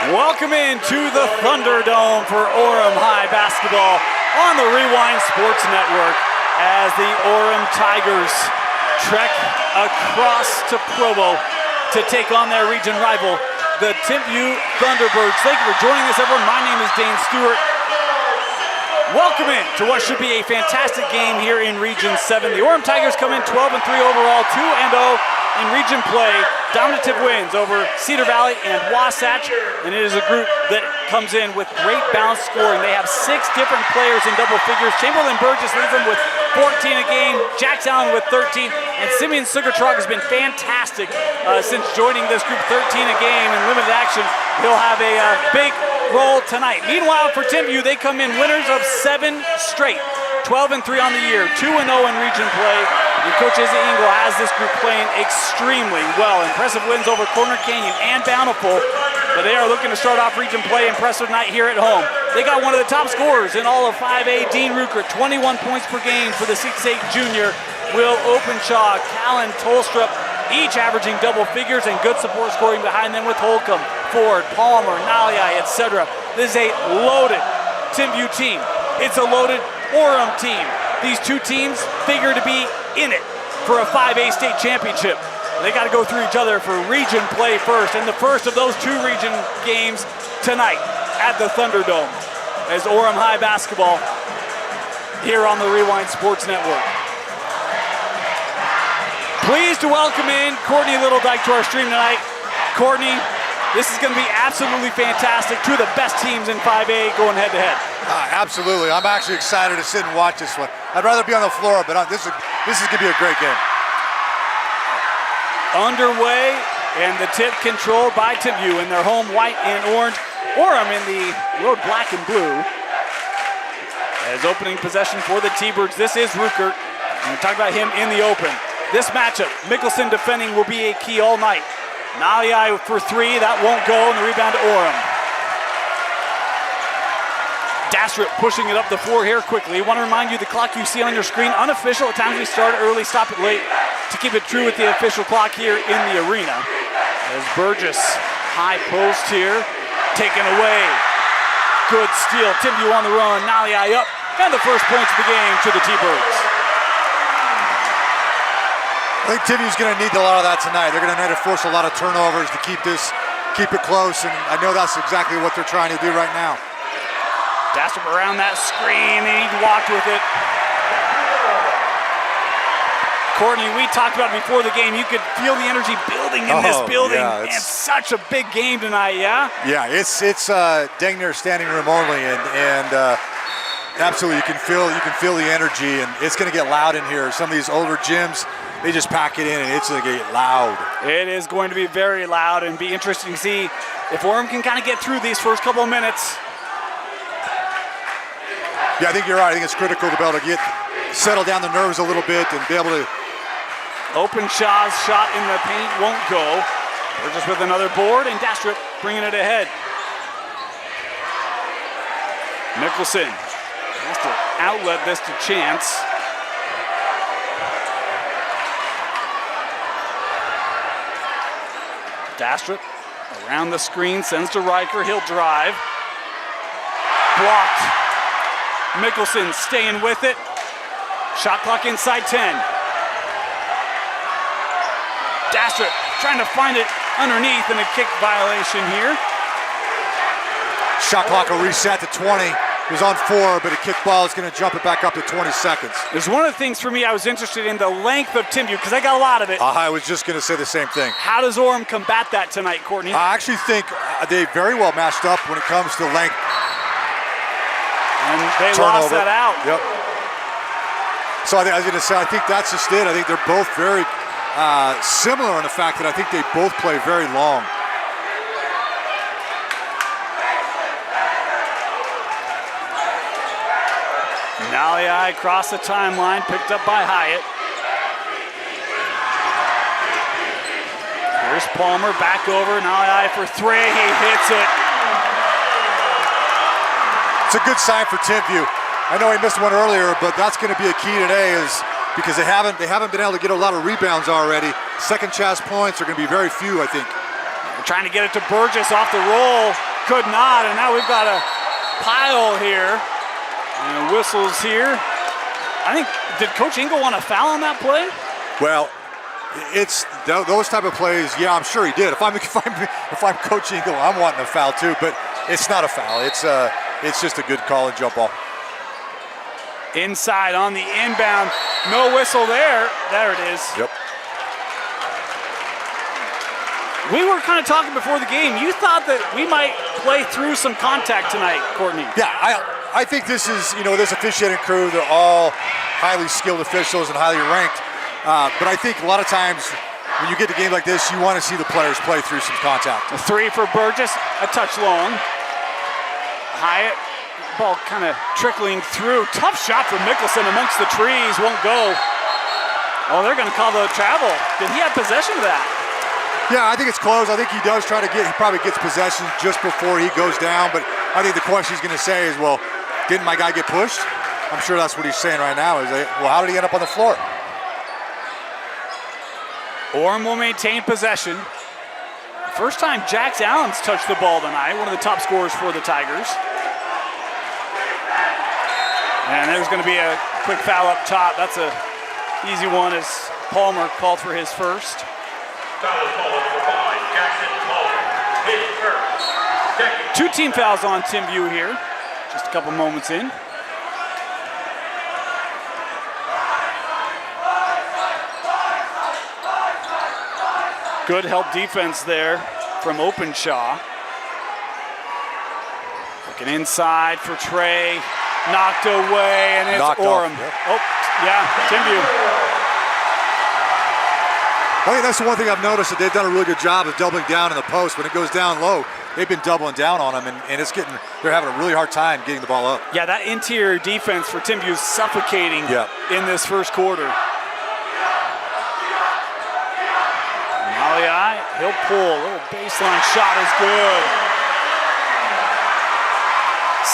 Welcome into the Thunderdome for Orem High basketball on the Rewind Sports Network as the Orem Tigers trek across to Provo to take on their region rival, the Timpview Thunderbirds. Thank you for joining us, everyone. My name is Dane Stewart. Welcome in to what should be a fantastic game here in Region 7. The Orem Tigers come in 12-3 overall, 2-0 in region play. Dominative wins over Cedar Valley and Wasatch, and it is a group that comes in with great balanced scoring. They have 6 different players in double figures. Chamberlain Burgess leads them with 14 a game, Jax Allen with 13, and Simeon Sugartrog has been fantastic since joining this group. 13 a game in limited action. He'll have a big role tonight. Meanwhile, for Timpview, they come in winners of 7 straight. 12-3 on the year, 2-0 in region play, and Coach Izzy Engel has this group playing extremely well. Impressive wins over Corner Canyon and Bountiful, but they are looking to start off region play impressive night here at home. They got one of the top scorers in all of 5A, Dean Ruker, 21 points per game for the 6'8 junior. Will Openshaw, Callan Tolstrup, each averaging double figures, and good support scoring behind them with Holcomb, Ford, Palmer, Naliai, etc. This is a loaded Timpview team. It's a loaded Orem team. These two teams figure to be in it for a 5A state championship. They got to go through each other for region play first, and the first of those 2 region games tonight at the Thunderdome as Orem High basketball here on the Rewind Sports Network. Pleased to welcome in Courtney Littledyke to our stream tonight. Courtney, this is going to be absolutely fantastic. 2 of the best teams in 5A going head to head. Absolutely. I'm actually excited to sit and watch this one. I'd rather be on the floor, but this is going to be a great game. Underway, and the tip controlled by Timpview in their home white and orange. Orem in the road black and blue. As opening possession for the T-Birds, this is Ruckert. And we talked about him in the open. This matchup, Mickelson defending will be a key all night. Naliai for 3, that won't go, and the rebound to Orem. Dastrup pushing it up the floor here quickly. I want to remind you the clock you see on your screen, unofficial. At times we start early, stop it late to keep it true with the official clock here in the arena. As Burgess, high post here, taken away. Good steal, Timpview on the run, Naliai up, and the first points of the game to the T-Birds. I think Timpview's going to need a lot of that tonight. They're going to need to force a lot of turnovers to keep it close, and I know that's exactly what they're trying to do right now. Dastrup around that screen, and he walked with it. Courtney, we talked about it before the game. You could feel the energy building in this building. Yeah, it's such a big game tonight, yeah? Yeah, it's dang near standing room only, and absolutely, you can feel the energy, and it's going to get loud in here. Some of these older gyms, they just pack it in, and it's going to get loud. It is going to be very loud, and be interesting to see if Orem can kind of get through these first couple of minutes. Yeah, I think you're right. I think it's critical to be able to settle down the nerves a little bit and be able to. Openshaw's shot in the paint won't go. We're just with another board, and Dastrup bringing it ahead. Mickelson has to outlet this to Chance. Dastrup around the screen, sends to Riker. He'll drive. Blocked. Mickelson staying with it. Shot clock inside 10. Dastrup trying to find it underneath, and a kick violation here. Shot clock will reset to 20. He was on 4, but a kick ball is going to jump it back up to 20 seconds. There's one of the things for me I was interested in, the length of Timpview, because I got a lot of it. I was just going to say the same thing. How does Orem combat that tonight, Courtney? I actually think they very well matched up when it comes to length. And they lost that out. Yep. So I was going to say, I think that's just it. I think they're both very similar in the fact that I think they both play very long. Naliai across the timeline, picked up by Hyatt. Here's Palmer, back over, Naliai for 3, he hits it. It's a good sign for Timpview. I know he missed one earlier, but that's going to be a key today, is because they haven't been able to get a lot of rebounds already. Second chance points are going to be very few, I think. They're trying to get it to Burgess off the roll. could not, and now we've got a pile here. And whistles here. I think, did Coach Engel want to foul on that play? Well, it's those type of plays. Yeah, I'm sure he did. If I'm Coach Engel, I'm wanting a foul too. But it's not a foul. It's just a good call and jump ball. Inside on the inbound, no whistle there. There it is. Yep. We were kind of talking before the game. You thought that we might play through some contact tonight, Courtney. Yeah, I think this is, this officiating crew, they're all highly skilled officials and highly ranked. But I think a lot of times when you get to a game like this, you want to see the players play through some contact. A three for Burgess, a touch long. Hyatt, ball kind of trickling through. Tough shot for Mickelson amongst the trees, won't go. Oh, they're going to call the travel. Did he have possession of that? Yeah, I think it's close. I think he does try to he probably gets possession just before he goes down. But I think the question he's going to say is, well, didn't my guy get pushed? I'm sure that's what he's saying right now is, well, how did he end up on the floor? Orem will maintain possession. First time Jax Allen's touched the ball tonight, one of the top scorers for the Tigers. And there's going to be a quick foul up top. That's a easy one as Palmer called for his first. Two team fouls on Timpview here, just a couple moments in. Good help defense there from Openshaw. Looking inside for Trey, knocked away, and it's Orem. Yep. Oh, yeah, Timpview. I think that's the one thing I've noticed, that they've done a really good job of doubling down in the post. When it goes down low, they've been doubling down on them, and they're having a really hard time getting the ball up. Yeah, that interior defense for Timpview is suffocating in this first quarter. Malii, he'll pull. A little baseline shot is good.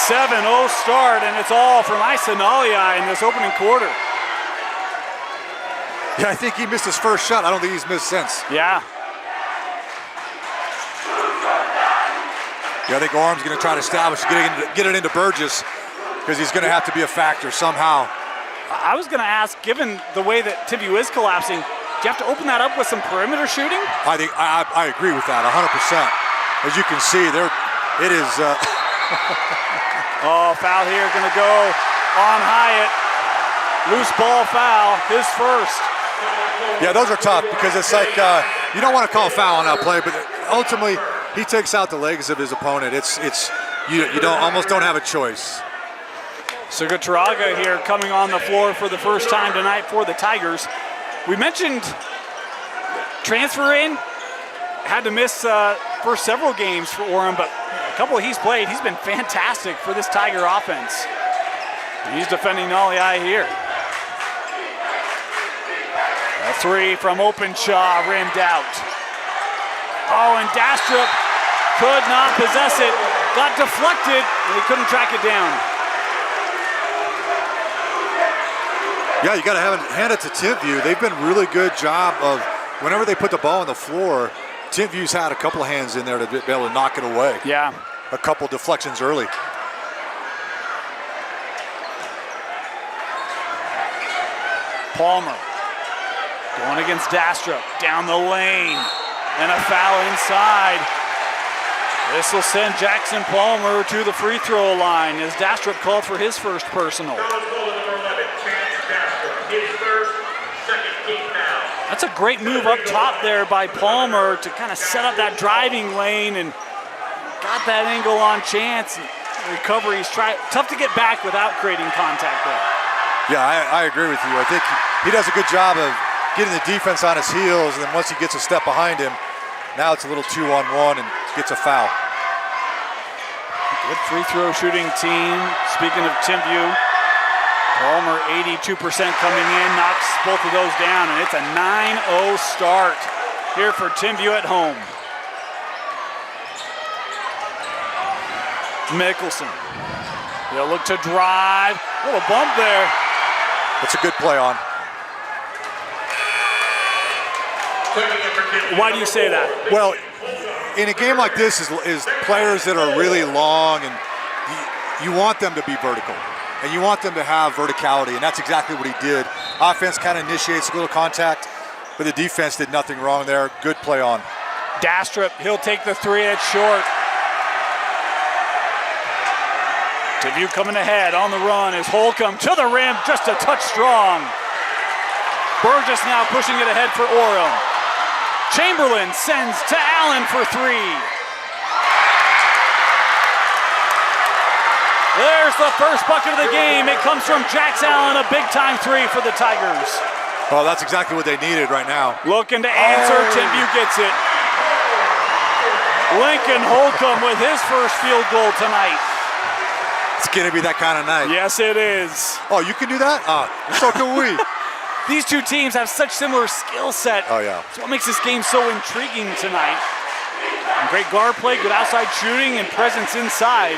7-0 start, and it's all from Malii in this opening quarter. Yeah, I think he missed his first shot. I don't think he's missed since. Yeah. Yeah, I think Orem's going to try to establish, get it into Burgess, because he's going to have to be a factor somehow. I was going to ask, given the way that Timpview is collapsing, do you have to open that up with some perimeter shooting? I think I agree with that 100%. As you can see, it is. Oh, foul here, going to go on Hyatt. Loose ball foul, his first. Yeah, those are tough because it's like you don't want to call a foul on that play, but ultimately he takes out the legs of his opponent. You almost don't have a choice. Sugataraga here coming on the floor for the first time tonight for the Tigers. We mentioned transfer in, had to miss first several games for Orem, but a couple he's played, he's been fantastic for this Tiger offense. He's defending Malii here. A three from Openshaw, rimmed out. Oh, and Dastrup could not possess it. Got deflected, and he couldn't track it down. Yeah, you got to hand it to Timpview. They've been a really good job of, whenever they put the ball on the floor, Timpview's had a couple of hands in there to be able to knock it away. Yeah. A couple deflections early. Palmer going against Dastrup, down the lane, and a foul inside. This will send Jackson Palmer to the free throw line as Dastrup called for his first personal. That's a great move up top there by Palmer to kind of set up that driving lane and got that angle on Chance. Recovery's tough to get back without creating contact there. Yeah, I agree with you. I think he does a good job of getting the defense on his heels, and then once he gets a step behind him, now it's a little 2-on-1 and gets a foul. Good free throw shooting team. Speaking of Timpview, Palmer 82% coming in, knocks both of those down, and it's a 9-0 start here for Timpview at home. Mickelson, he'll look to drive. A little bump there. That's a good play on. Why do you say that? Well, in a game like this, is players that are really long, and you want them to be vertical, and you want them to have verticality, and that's exactly what he did. Offense kind of initiates a little contact, but the defense did nothing wrong there. Good play on. Dastrup, he'll take the three. It's short. Timpview coming ahead on the run is Holcomb to the rim, just a touch strong. Burgess now pushing it ahead for Orem. Chamberlain sends to Allen for three. There's the first bucket of the game. It comes from Jax Allen, a big-time three for the Tigers. Oh, that's exactly what they needed right now. Looking to answer, Timpview gets it. Lincoln Holcomb with his first field goal tonight. It's going to be that kind of night. Yes, it is. Oh, you can do that? So can we. These two teams have such similar skill set. Oh, yeah. That's what makes this game so intriguing tonight. And great guard play, good outside shooting, and presence inside.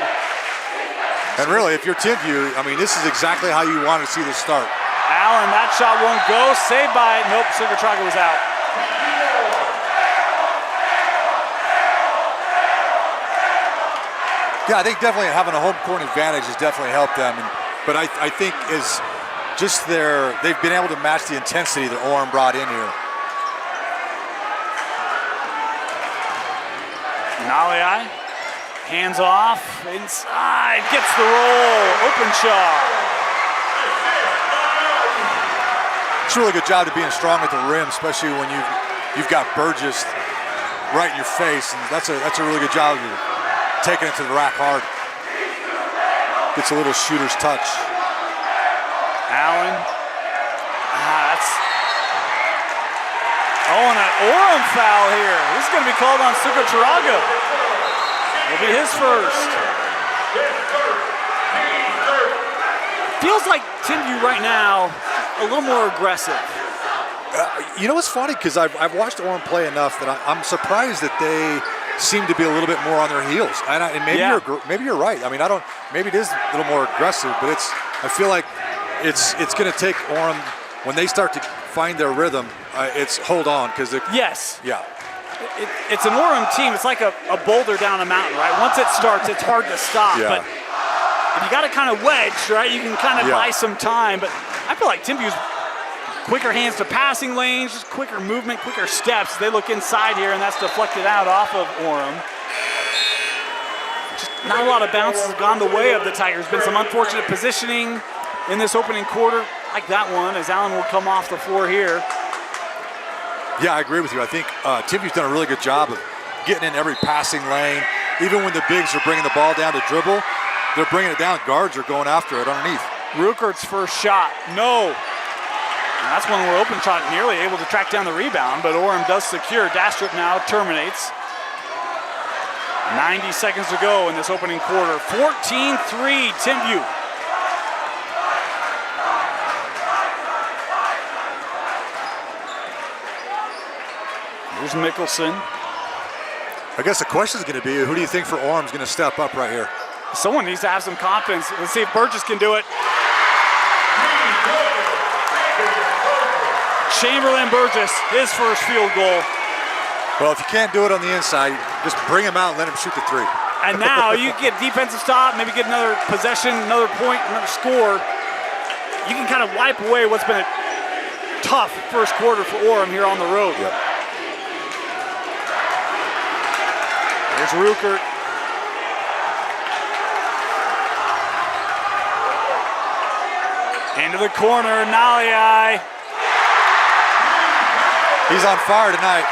And really, if you're Timpview, I mean, this is exactly how you want to see this start. Allen, that shot won't go. Saved by, nope, Sugatraga was out. Yeah, I think definitely having a home court advantage has definitely helped them. But I think is just they've been able to match the intensity that Orem brought in here. Nalei, hands off, inside, gets the roll, open shot. It's a really good job to being strong at the rim, especially when you've got Burgess right in your face, and that's a really good job of taking it to the rack hard. Gets a little shooter's touch. Allen, and an Orem foul here. This is going to be called on Sugatraga. It'll be his first. Feels like Timpview right now a little more aggressive. You know what's funny? Because I've watched Orem play enough that I'm surprised that they seem to be a little bit more on their heels. And maybe you're right. I mean, maybe it is a little more aggressive, but I feel like it's going to take Orem, when they start to find their rhythm, it's hold on, because yes. Yeah. It's an Orem team. It's like a boulder down a mountain, right? Once it starts, it's hard to stop. Yeah. But if you got to kind of wedge, right, you can kind of buy some time. But I feel like Timpview's quicker hands to passing lanes, just quicker movement, quicker steps. They look inside here, and that's deflected out off of Orem. Just not a lot of bounces have gone the way of the Tigers. Been some unfortunate positioning in this opening quarter, like that one, as Allen will come off the floor here. Yeah, I agree with you. I think Timpview's done a really good job of getting in every passing lane. Even when the bigs are bringing the ball down to dribble, they're bringing it down. Guards are going after it underneath. Rukert's first shot, no. And that's one where open shot nearly able to track down the rebound, but Orem does secure. Dastrup now terminates. 90 seconds to go in this opening quarter. 14-3 Timpview. Here's Mickelson. I guess the question is going to be, who do you think for Orem's going to step up right here? Someone needs to have some confidence. Let's see if Burgess can do it. Chamberlain Burgess, his first field goal. Well, if you can't do it on the inside, just bring him out and let him shoot the three. And now you get defensive stop, maybe get another possession, another point, another score. You can kind of wipe away what's been a tough first quarter for Orem here on the road. Yep. There's Rukert. Into the corner, Nalei. He's on fire tonight.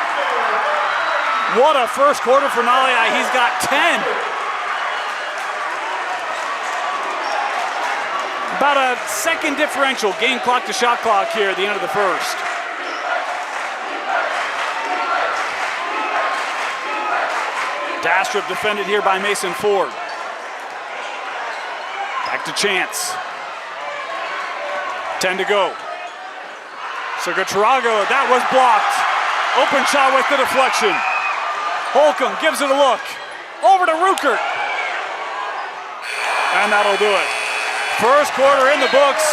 What a first quarter for Nalei. He's got 10. About a second differential, game clock to shot clock here at the end of the first. Dastrup defended here by Mason Ford. Back to Chance. 10 to go. Sugatraga, that was blocked. Open shot with the deflection. Holcomb gives it a look. Over to Rukert. And that'll do it. First quarter in the books.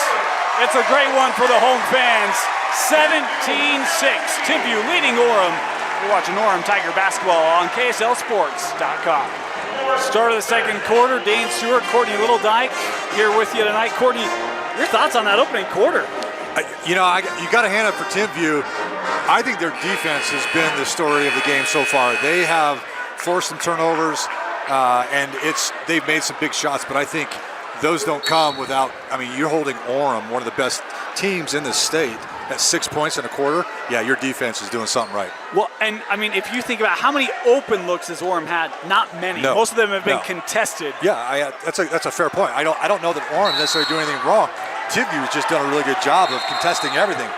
It's a great one for the home fans. 17-6. Timpview leading Orem. You're watching Orem Tiger basketball on KSLSports.com. Start of the second quarter, Dane Stewart, Courtney Littledyke here with you tonight. Courtney, your thoughts on that opening quarter? You got to hand it for Timpview. I think their defense has been the story of the game so far. They have forced some turnovers, and they've made some big shots, but I think those don't come without, you're holding Orem, one of the best teams in the state, at 6 points in a quarter. Yeah, your defense is doing something right. Well, and if you think about how many open looks has Orem had, not many. No, most of them have been contested. Yeah, that's a fair point. I don't know that Orem necessarily doing anything wrong. Timpview has just done a really good job of contesting everything.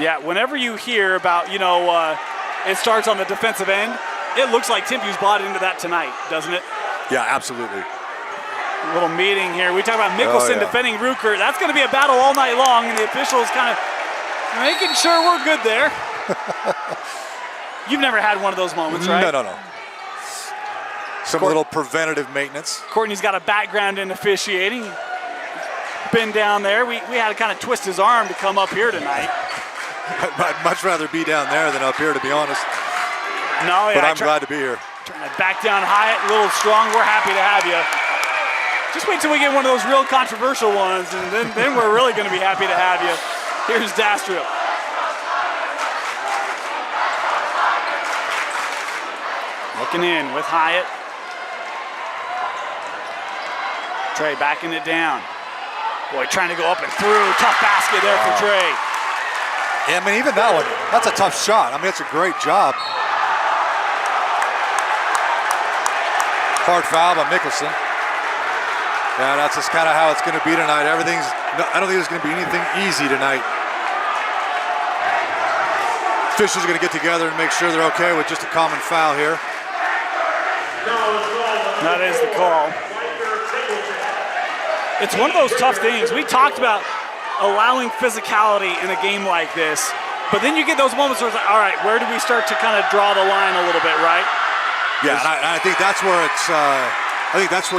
Yeah, whenever you hear about, it starts on the defensive end, it looks like Timpview's bought into that tonight, doesn't it? Yeah, absolutely. A little meeting here. We talk about Mickelson defending Ruker. That's going to be a battle all night long, and the officials kind of making sure we're good there. You've never had one of those moments, right? No. Some little preventative maintenance. Courtney's got a background in officiating. Been down there. We had to kind of twist his arm to come up here tonight. I'd much rather be down there than up here, to be honest. No, yeah. But I'm glad to be here. Trying to back down Hyatt, a little strong. We're happy to have you. Just wait till we get one of those real controversial ones, and then we're really going to be happy to have you. Here's Dastrup. Looking in with Hyatt. Trey backing it down. Boy, trying to go up and through. Tough basket there for Trey. Yeah, even that one, that's a tough shot. It's a great job. Hard foul by Mickelson. Yeah, that's just kind of how it's going to be tonight. I don't think there's going to be anything easy tonight. Officials are going to get together and make sure they're okay with just a common foul here. That is the call. It's one of those tough things. We talked about allowing physicality in a game like this, but then you get those moments where it's like, all right, where do we start to kind of draw the line a little bit, right? Yeah, and I think that's where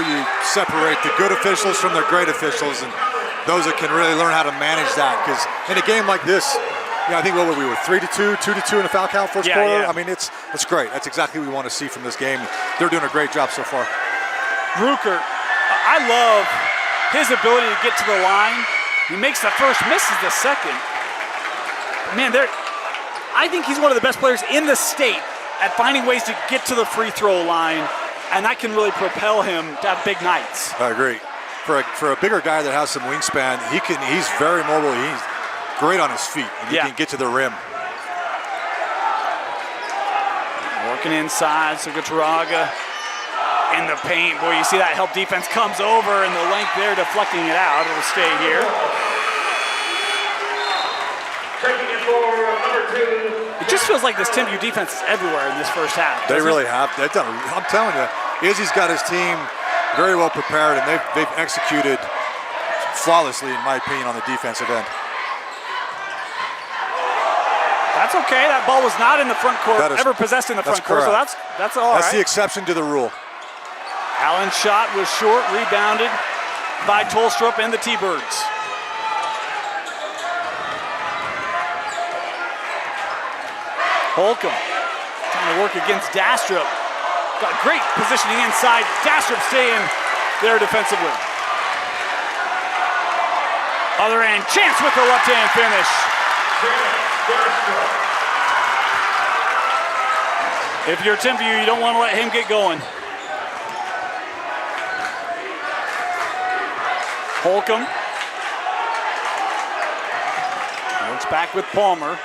you separate the good officials from the great officials, and those that can really learn how to manage that. Because in a game like this, I think what we were 3-2, 2-2 in a foul count first quarter. Yeah. It's great. That's exactly what we want to see from this game. They're doing a great job so far. Ruker, I love his ability to get to the line. He makes the first, misses the second. Man, I think he's one of the best players in the state at finding ways to get to the free throw line, and that can really propel him to have big nights. I agree. For a bigger guy that has some wingspan, he's very mobile. He's great on his feet, and he can get to the rim. Working inside, Sugataraga in the paint. Boy, you see that help defense comes over, and the length there deflecting it out. It'll stay here. Taking it for number 2. It just feels like this Timpview defense is everywhere in this first half. They really have. They've done. I'm telling you, Izzy's got his team very well prepared, and they've executed flawlessly, in my opinion, on the defensive end. That's okay. That ball was not in the front court, ever possessed in the front court, so that's all right. That's the exception to the rule. Allen's shot was short, rebounded by Tolstrup and the T-Birds. Holcomb trying to work against Dastrup. Got great positioning inside. Dastrup staying there defensively. Other end, chance with the left-hand finish. If you're Timpview, you don't want to let him get going. Holcomb works back with Palmer.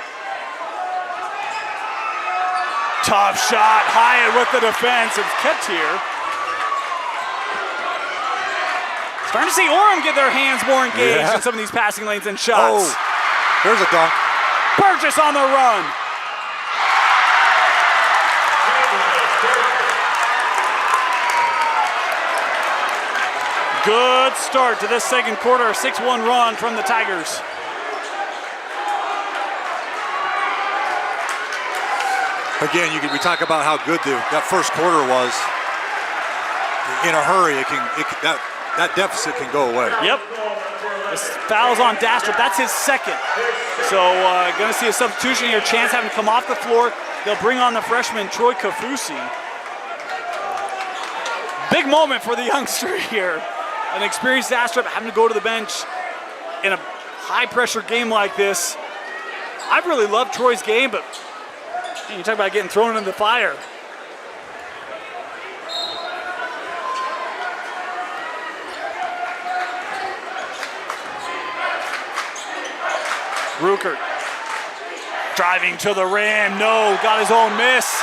Tough shot, Hyatt with the defense. It's kept here. Starting to see Orem get their hands more engaged in some of these passing lanes and shots. Oh, there's a dunk. Burgess on the run. Good start to this second quarter, a 6-1 run from the Tigers. Again, we talk about how good that first quarter was. In a hurry, that deficit can go away. Yep. This foul's on Dastrup. That's his second. So going to see a substitution here. Chance having to come off the floor. They'll bring on the freshman Troy Kafusi. Big moment for the youngster here. An experienced Astrop having to go to the bench in a high-pressure game like this. I've really loved Troy's game, but you talk about getting thrown into the fire. Ruckert driving to the rim. No, got his own miss.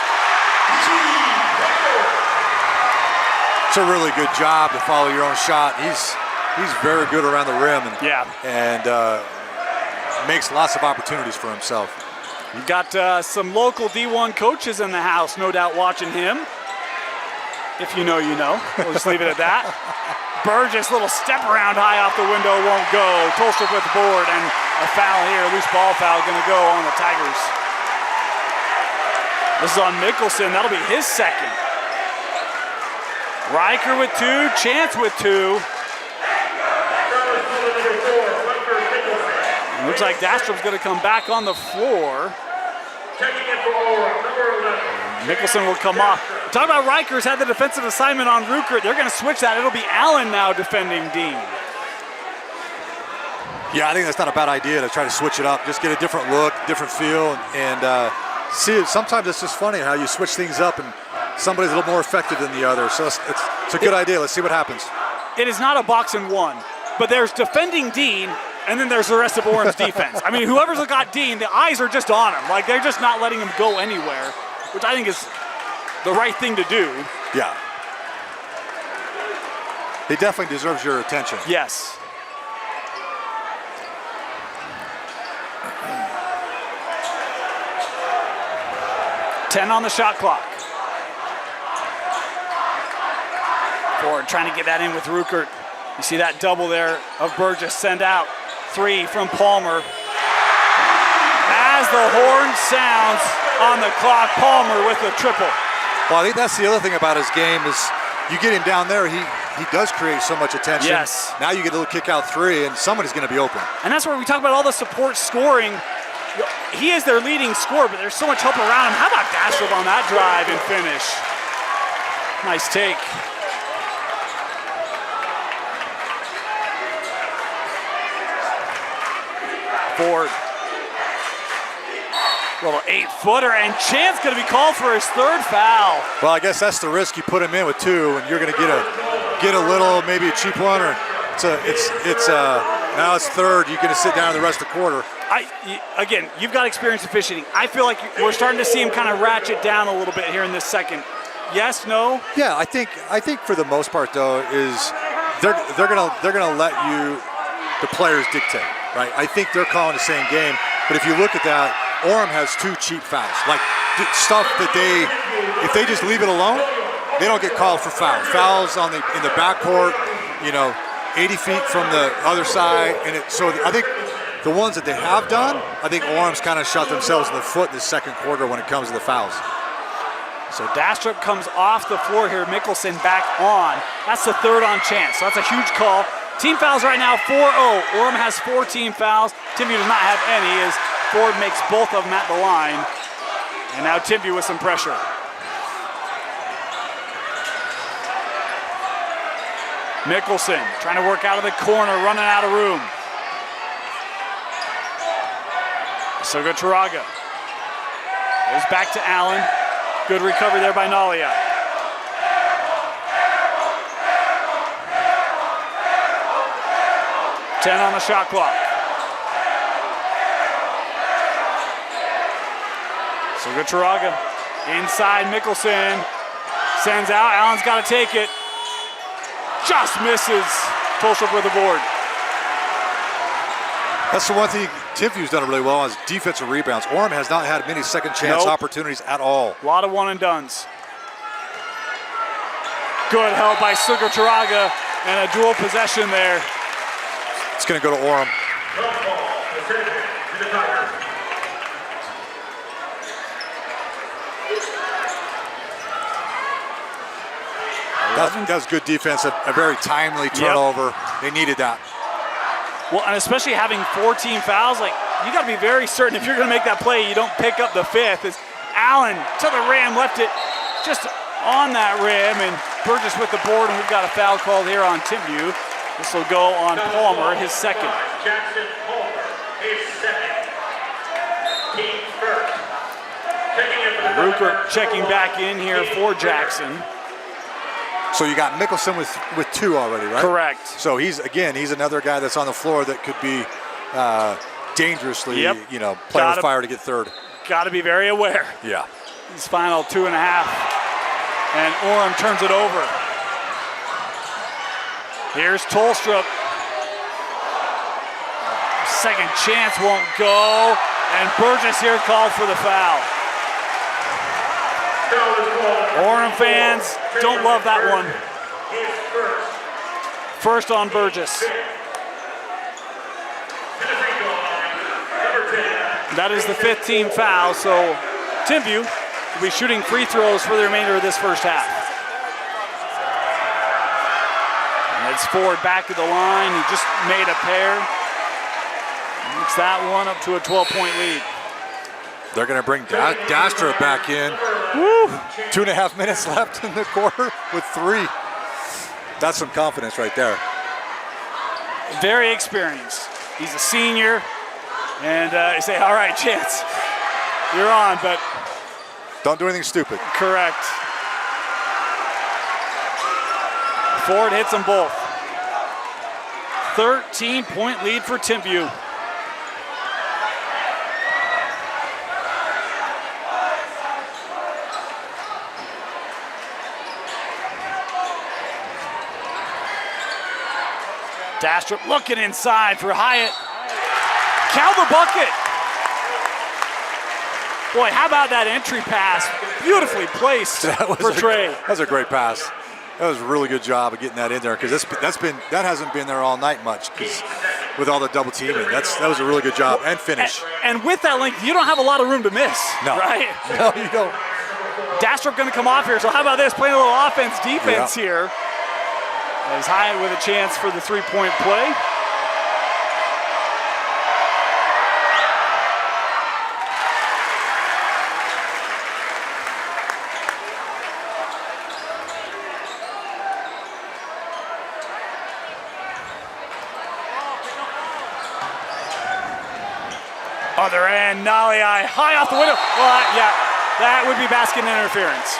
It's a really good job to follow your own shot. He's very good around the rim and makes lots of opportunities for himself. You've got some local D1 coaches in the house, no doubt watching him. If you know, you know. We'll just leave it at that. Burgess, little step around high off the window, won't go. Tolstrup with the board, and a foul here, loose ball foul gonna go on the Tigers. This is on Mickelson, that'll be his second. Riker with two, Chance with two. Looks like Dastrop's gonna come back on the floor. Mickelson will come off. Talk about Rikers had the defensive assignment on Ruckert. They're gonna switch that. It'll be Allen now defending Dean. Yeah, I think that's not a bad idea to try to switch it up. Just get a different look, different feel, and see, sometimes it's just funny how you switch things up and somebody's a little more effective than the other. So it's a good idea. Let's see what happens. It is not a box and one, but there's defending Dean, and then there's the rest of Orem's defense. I mean, whoever's got Dean, the eyes are just on him. Like, they're just not letting him go anywhere, which I think is the right thing to do. Yeah. He definitely deserves your attention. Yes. Ten on the shot clock. Ford trying to get that in with Ruckert. You see that double there of Burgess send out. Three from Palmer. As the horn sounds on the clock, Palmer with the triple. Well, I think that's the other thing about his game is you get him down there, he does create so much attention. Yes. Now you get a little kick out three, and somebody's going to be open. And that's where we talk about all the support scoring. He is their leading scorer, but there's so much help around him. How about Dastrop on that drive and finish? Nice take. Ford. Little 8-footer, and Chance going to be called for his third foul. Well, I guess that's the risk. You put him in with two, and you're going to get a little, maybe a cheap one, or now it's third. You're going to sit down the rest of the quarter. Again, you've got experience officiating. I feel like we're starting to see him kind of ratchet down a little bit here in this second. Yes, no? Yeah, I think for the most part though is they're gonna let you, the players dictate, right? I think they're calling the same game, but if you look at that, Orem has two cheap fouls, like stuff that if they just leave it alone, they don't get called for fouls. Fouls in the backcourt, 80 feet from the other side, so I think the ones that they have done, I think Orem's kind of shot themselves in the foot in the second quarter when it comes to the fouls. So Dastrop comes off the floor here, Mickelson back on. That's the third on Chance, so that's a huge call. Team fouls right now, 4-0. Orem has 4 team fouls. Timpview does not have any as Ford makes both of them at the line. And now Timpview with some pressure. Mickelson trying to work out of the corner, running out of room. Sugar-Turaga. Goes back to Allen. Good recovery there by Nalia. Ten on the shot clock. Sugar-Turaga. Inside Mickelson. Sends out. Allen's got to take it. Just misses. Tolstrup with the board. That's the one thing Timpview's done really well on is defensive rebounds. Orem has not had many second chance opportunities at all. A lot of one and dones. Good help by Sugar-Turaga and a dual possession there. It's going to go to Orem. That was good defense, a very timely turnover. Yep. They needed that. Well, and especially having 4 team fouls, like you got to be very certain if you're going to make that play, you don't pick up the fifth. As Allen to the rim, left it just on that rim, and Burgess with the board, and we've got a foul called here on Timpview. This will go on Palmer, his second. Jackson Palmer, his second. Team first. Checking in for the Ruker checking back in here for Jackson. So you got Mickelson with 2 already, right? Correct. So he's another guy that's on the floor that could be dangerously, play with fire to get third. Got to be very aware. Yeah. His final 2.5. And Orem turns it over. Here's Tolstrup. Second chance won't go. And Burgess here called for the foul. Orem fans don't love that one. First on Burgess. That is the 5th team foul, so Timpview will be shooting free throws for the remainder of this first half. And it's Ford back to the line. He just made a pair. Makes that one up to a 12-point lead. They're going to bring Dastra back in. Woo! 2.5 minutes left in the quarter with 3. That's some confidence right there. Very experienced. He's a senior. And you say, all right, Chance, you're on, but... Don't do anything stupid. Correct. Ford hits them both. 13-point lead for Timpview. Dastrup looking inside for Hyatt. Count the bucket. Boy, how about that entry pass? Beautifully placed for Trey. That was a great pass. That was a really good job of getting that in there, because that hasn't been there all night much, because with all the double teaming. That was a really good job and finish. And with that length, you don't have a lot of room to miss. No. Right? No, you don't. Dastrup going to come off here. So how about this? Playing a little offense, defense here. As Hyatt with a chance for the 3-point play. Other end, Nolly high off the window. Well, yeah, that would be basket interference.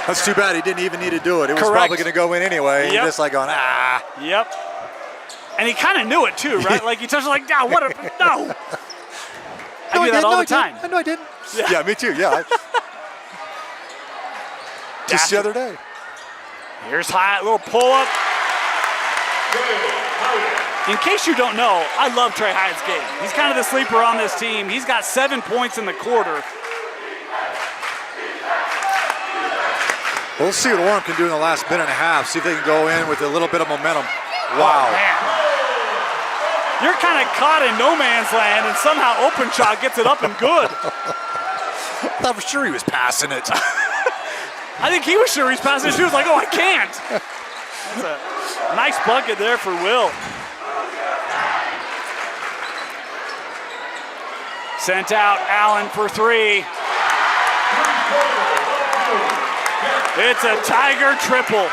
That's too bad he didn't even need to do it. It was probably going to go in anyway. Yep. Just like going, ah. Yep. And he kind of knew it too, right? Like he touched it like, no, what a, no. I do that all the time. No, I didn't. Yeah, me too, yeah. Just the other day. Here's Hyatt, little pull-up. In case you don't know, I love Trey Hyatt's game. He's kind of the sleeper on this team. He's got 7 points in the quarter. We'll see what Orem can do in the last minute and a half. See if they can go in with a little bit of momentum. Wow. Oh, man. You're kind of caught in no man's land, and somehow Open Shot gets it up and good. I thought for sure he was passing it. I think he was sure he's passing it too. He was like, oh, I can't. That's a nice bucket there for Will. Sent out Allen for 3. It's a Tiger triple.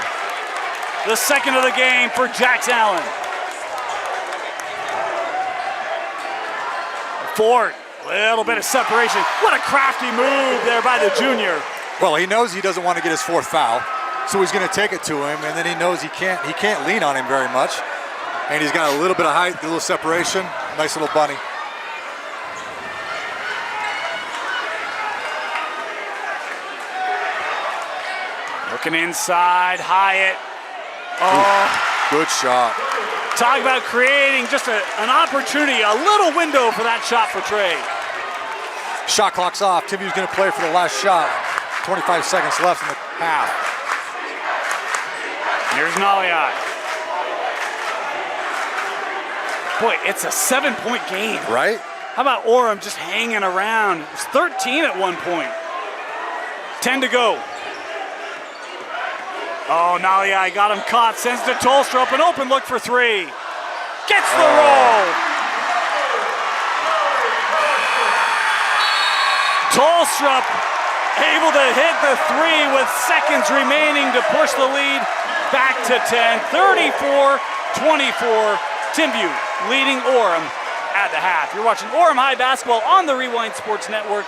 The second of the game for Jax Allen. Ford, little bit of separation. What a crafty move there by the junior. Well, he knows he doesn't want to get his 4th foul, so he's going to take it to him, and then he knows he can't lean on him very much. And he's got a little bit of height, a little separation. Nice little bunny. Looking inside, Hyatt. Oh. Good shot. Talk about creating just an opportunity, a little window for that shot for Trey. Shot clock's off. Timpview's going to play for the last shot. 25 seconds left in the half. Here's Nolly. Boy, it's a 7-point game. Right? How about Orem just hanging around? It was 13 at one point. 10 to go. Oh, Nolly got him caught. Sends to Tolstrup, an open look for 3. gets the roll. Tolstrup able to hit the 3 with seconds remaining to push the lead back to 10. 34-24, Timpview leading Orem at the half. You're watching Orem High Basketball on the Rewind Sports Network,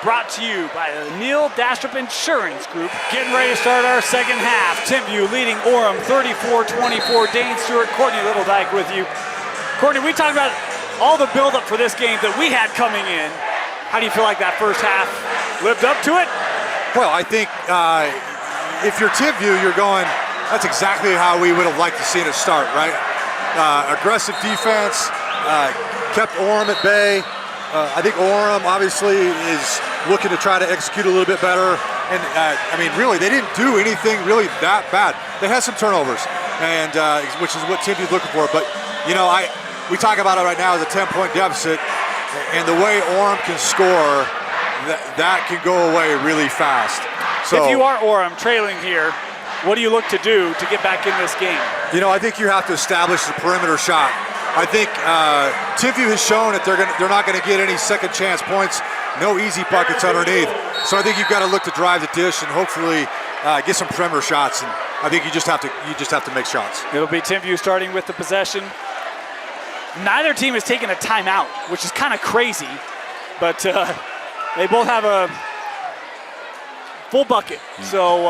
brought to you by the Neil Dastrup Insurance Group. Getting ready to start our second half. Timpview leading Orem 34-24. Dane Stewart, Courtney Littledyke with you. Courtney, we talked about all the buildup for this game that we had coming in. How do you feel like that first half lived up to it? Well, I think if you're Timpview, you're going, that's exactly how we would have liked to see it start, right? Aggressive defense, kept Orem at bay. I think Orem obviously is looking to try to execute a little bit better. And I mean, really, they didn't do anything really that bad. They had some turnovers, and which is what Timpview's looking for. But, you know, we talk about it right now as a 10-point deficit, and the way Orem can score, that can go away really fast. So, if you are Orem trailing here, what do you look to do to get back in this game? You know, I think you have to establish the perimeter shot. I think Timpview has shown that they're not going to get any second chance points, no easy buckets underneath. So I think you've got to look to drive the dish and hopefully get some perimeter shots. And I think you just have to make shots. It'll be Timpview starting with the possession. Neither team has taken a timeout, which is kind of crazy, but they both have a full bucket. So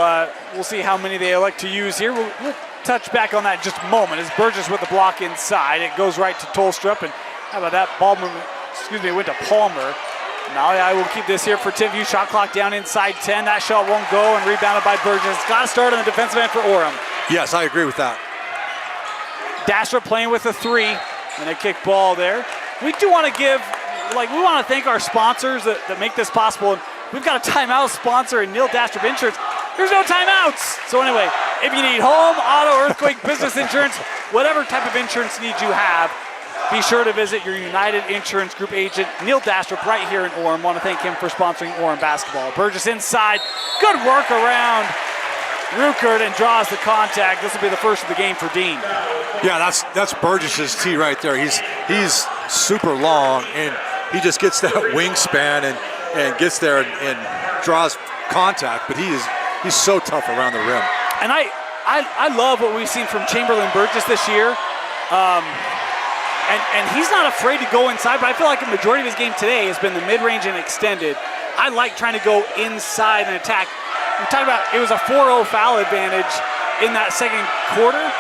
we'll see how many they elect to use here. We'll touch back on that in just a moment as Burgess with the block inside. It goes right to Tolstrup, and how about that ball movement? Excuse me, went to Palmer. Now I will keep this here for Timpview. Shot clock down inside 10. That shot won't go, and rebounded by Burgess. Got to start on the defensive end for Orem. Yes, I agree with that. Dastrup playing with a 3 and a kick ball there. We do want to give, we want to thank our sponsors that make this possible. And we've got a timeout sponsor in Neil Dastrup Insurance. There's no timeouts. So anyway, if you need home, auto, earthquake, business insurance, whatever type of insurance needs you have, be sure to visit your United Insurance Group agent, Neil Dastrup, right here in Orem. Want to thank him for sponsoring Orem basketball. Burgess inside. Good work around Ruckert and draws the contact. This will be the first of the game for Dean. Yeah, that's Burgess's tee right there. He's super long, and he just gets that wingspan and gets there and draws contact. But he's so tough around the rim. And I love what we've seen from Chamberlain Burgess this year. And he's not afraid to go inside, but I feel like a majority of his game today has been the mid-range and extended. I like trying to go inside and attack. We talked about it was a 4-0 foul advantage in that second quarter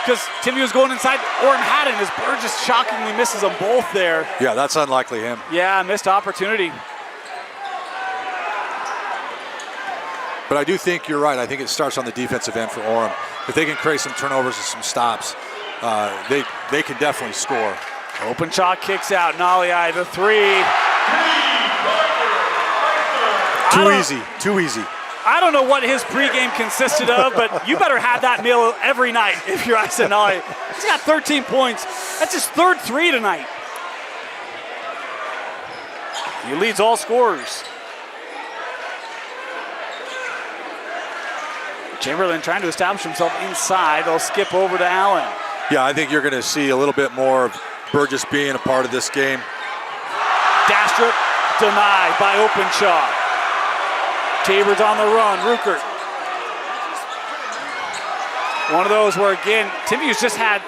because Timpview was going inside. Orem had it as Burgess shockingly misses them both there. Yeah, that's unlikely him. Yeah, missed opportunity. But I do think you're right. I think it starts on the defensive end for Orem. If they can create some turnovers and some stops, they can definitely score. Open shot kicks out. Naliai, the 3. Too easy. I don't know what his pregame consisted of, but you better have that meal every night if you're Isaac Naliai. He's got 13 points. That's his third 3 tonight. He leads all scorers. Chamberlain trying to establish himself inside. They'll skip over to Allen. Yeah, I think you're going to see a little bit more of Burgess being a part of this game. Dastrup denied by Openshaw. Tabers on the run, Ruckert. One of those where, again, Timpview's just had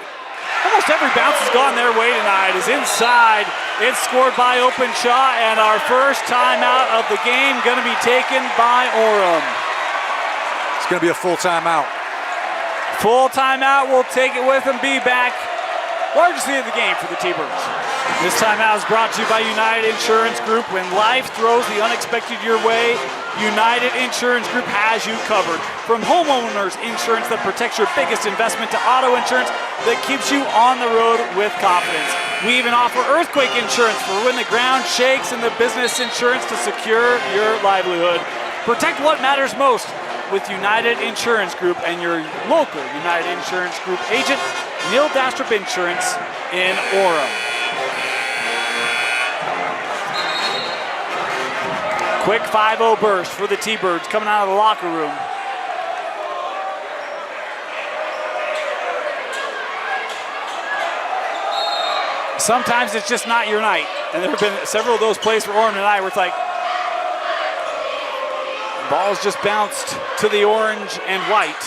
almost every bounce has gone their way tonight. Is inside. It's scored by Openshaw, and our first timeout of the game going to be taken by Orem. It's going to be a full timeout. Full timeout. We'll take it with and be back. Largest lead of the game for the T-Birds. This timeout is brought to you by United Insurance Group. When life throws the unexpected your way, United Insurance Group has you covered. From homeowners insurance that protects your biggest investment to auto insurance that keeps you on the road with confidence. We even offer earthquake insurance for when the ground shakes and the business insurance to secure your livelihood. Protect what matters most with United Insurance Group and your local United Insurance Group agent, Neil Dastrup Insurance in Orem. Quick 5-0 burst for the T-Birds coming out of the locker room. sometimes it's just not your night. And there have been several of those plays for Orem tonight where it's like, the ball's just bounced to the orange and white.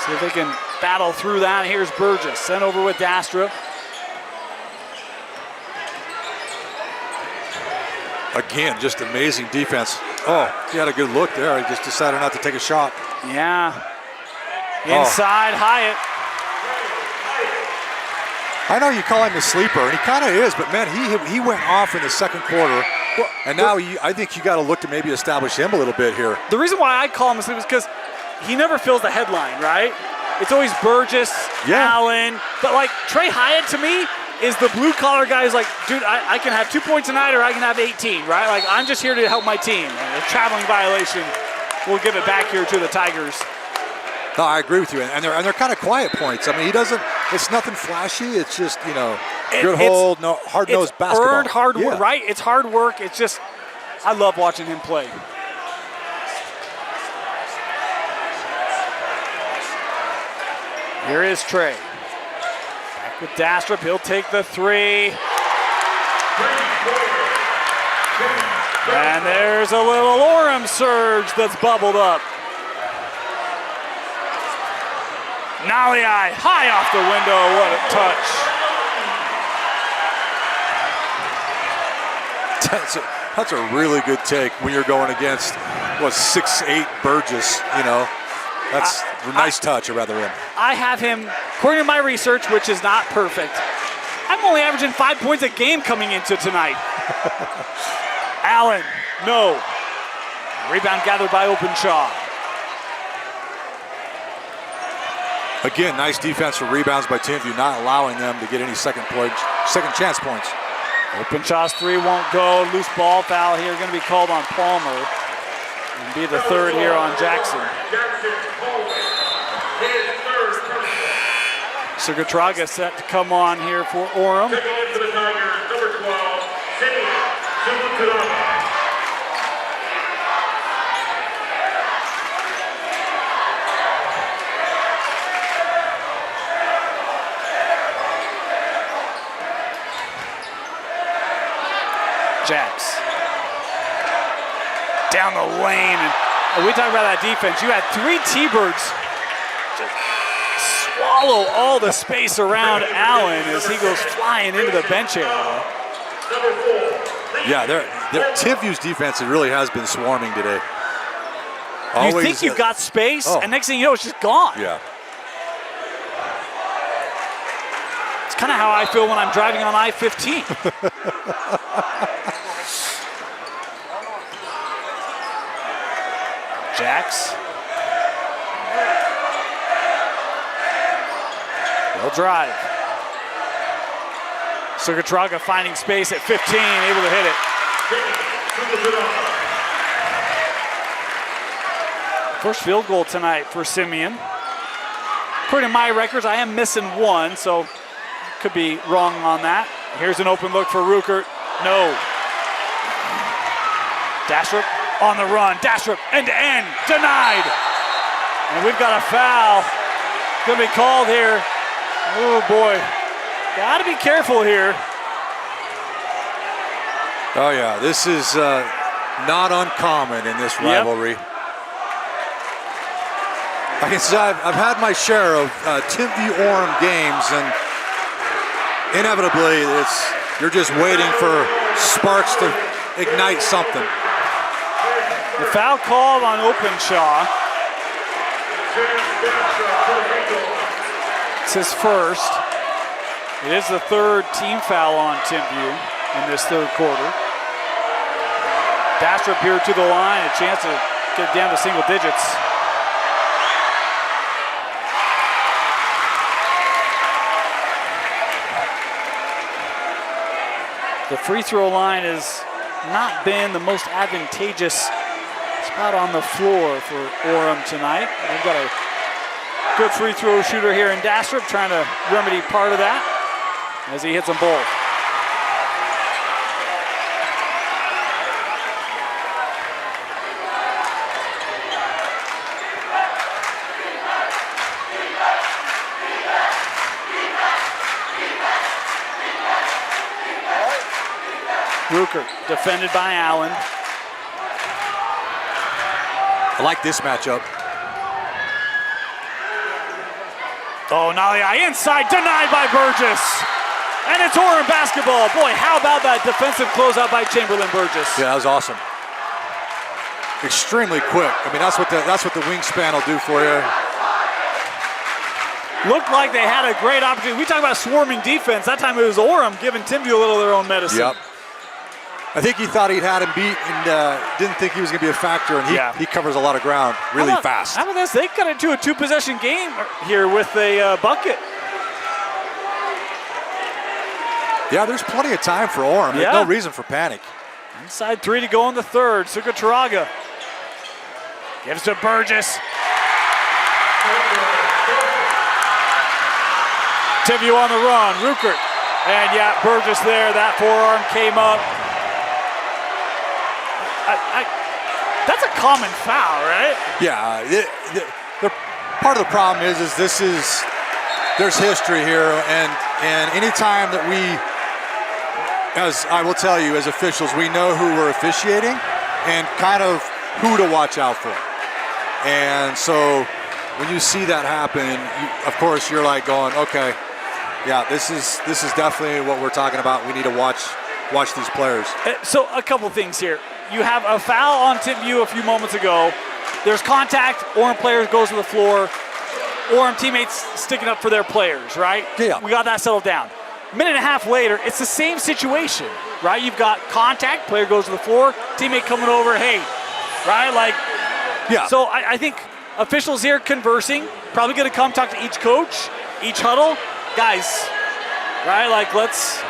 See if they can battle through that. Here's Burgess, sent over with Dastrup. Again, just amazing defense. Oh, he had a good look there. He just decided not to take a shot. Yeah. Inside, Hyatt. I know you call him the sleeper, and he kind of is, but man, he went off in the second quarter, and now I think you got to look to maybe establish him a little bit here. The reason why I call him the sleeper is because he never fills the headline, right? It's always Burgess, Allen, but like Trey Hyatt to me is the blue collar guy who's like, dude, I can have 2 points a night or I can have 18, right? Like I'm just here to help my team. And a traveling violation, we'll give it back here to the Tigers. No, I agree with you, and they're kind of quiet points. I mean, he doesn't. It's nothing flashy. It's just good hold, hard-nosed basketball. Earned hard work, right? It's hard work. It's just, I love watching him play. Here is Trey. Back with Dastrup. He'll take the three. And there's a little Orem surge that's bubbled up. Naliai high off the window. What a touch. That's a really good take when you're going against 6'8" Burgess. That's a nice touch around the rim. I have him, according to my research, which is not perfect, I'm only averaging 5 points a game coming into tonight. Allen, no. Rebound gathered by Openshaw. Again, nice defense for rebounds by Timpview, not allowing them to get any second chance points. Openshaw's three won't go. Loose ball foul here, going to be called on Palmer. And be the third here on Jackson. Sugatraga set to come on here for Orem. Checking in for the Tigers, number 12, Simeon. Jacks. Down the lane. And we talk about that defense. You had three T-Birds just swallow all the space around Allen as he goes flying into the bench area. Yeah, Timpview's defense really has been swarming today. You think you've got space, and next thing you know, it's just gone. Yeah. It's kind of how I feel when I'm driving on I-15. Jacks. They'll drive. Sugatraga finding space at 15, able to hit it. First field goal tonight for Simeon. According to my records, I am missing one, so could be wrong on that. Here's an open look for Ruckert. No. Dastrup on the run. Dastrup end to end. Denied. And we've got a foul. Gonna be called here. Oh boy. Gotta be careful here. Oh yeah, this is not uncommon in this rivalry. I can say I've had my share of Timpview Orem games, and inevitably you're just waiting for sparks to ignite something. The foul called on Openshaw. It's his first. It is the third team foul on Timpview in this third quarter. Dastrup here to the line, a chance to get down to single digits. The free throw line has not been the most advantageous spot on the floor for Orem tonight. They've got a good free throw shooter here in Dastrup, trying to remedy part of that as he hits them both. Rucker defended by Allen. I like this matchup. Oh, now the inside, denied by Burgess. And it's Orem basketball. Boy, how about that defensive closeout by Chamberlain Burgess? Yeah, that was awesome. Extremely quick. I mean, that's what the wingspan will do for you. Looked like they had a great opportunity. We talk about swarming defense. That time it was Orem giving Timpview a little of their own medicine. Yep. I think he thought he'd had him beat and didn't think he was going to be a factor, and he covers a lot of ground really fast. How about this? They got into a two-possession game here with a bucket. Yeah, there's plenty of time for Orem. There's no reason for panic. Inside three to go in the third. Sukataraga gives to Burgess. Timpview on the run. Ruckert. And Burgess there. That forearm came up. That's a common foul, right? Yeah. Part of the problem is there's history here, and any time that we, as I will tell you, as officials, we know who we're officiating and kind of who to watch out for. And so when you see that happen, of course you're like going, okay, yeah, this is definitely what we're talking about. We need to watch these players. So a couple things here. You have a foul on Timpview a few moments ago. There's contact. Orem player goes to the floor. Orem teammates sticking up for their players, right? Yeah. We got that settled down. A minute and a half later, it's the same situation, right? You've got contact. Player goes to the floor. Teammate coming over. Hey, right? Like, yeah. So I think officials here conversing, probably going to come talk to each coach, each huddle. Guys, right? Like, let's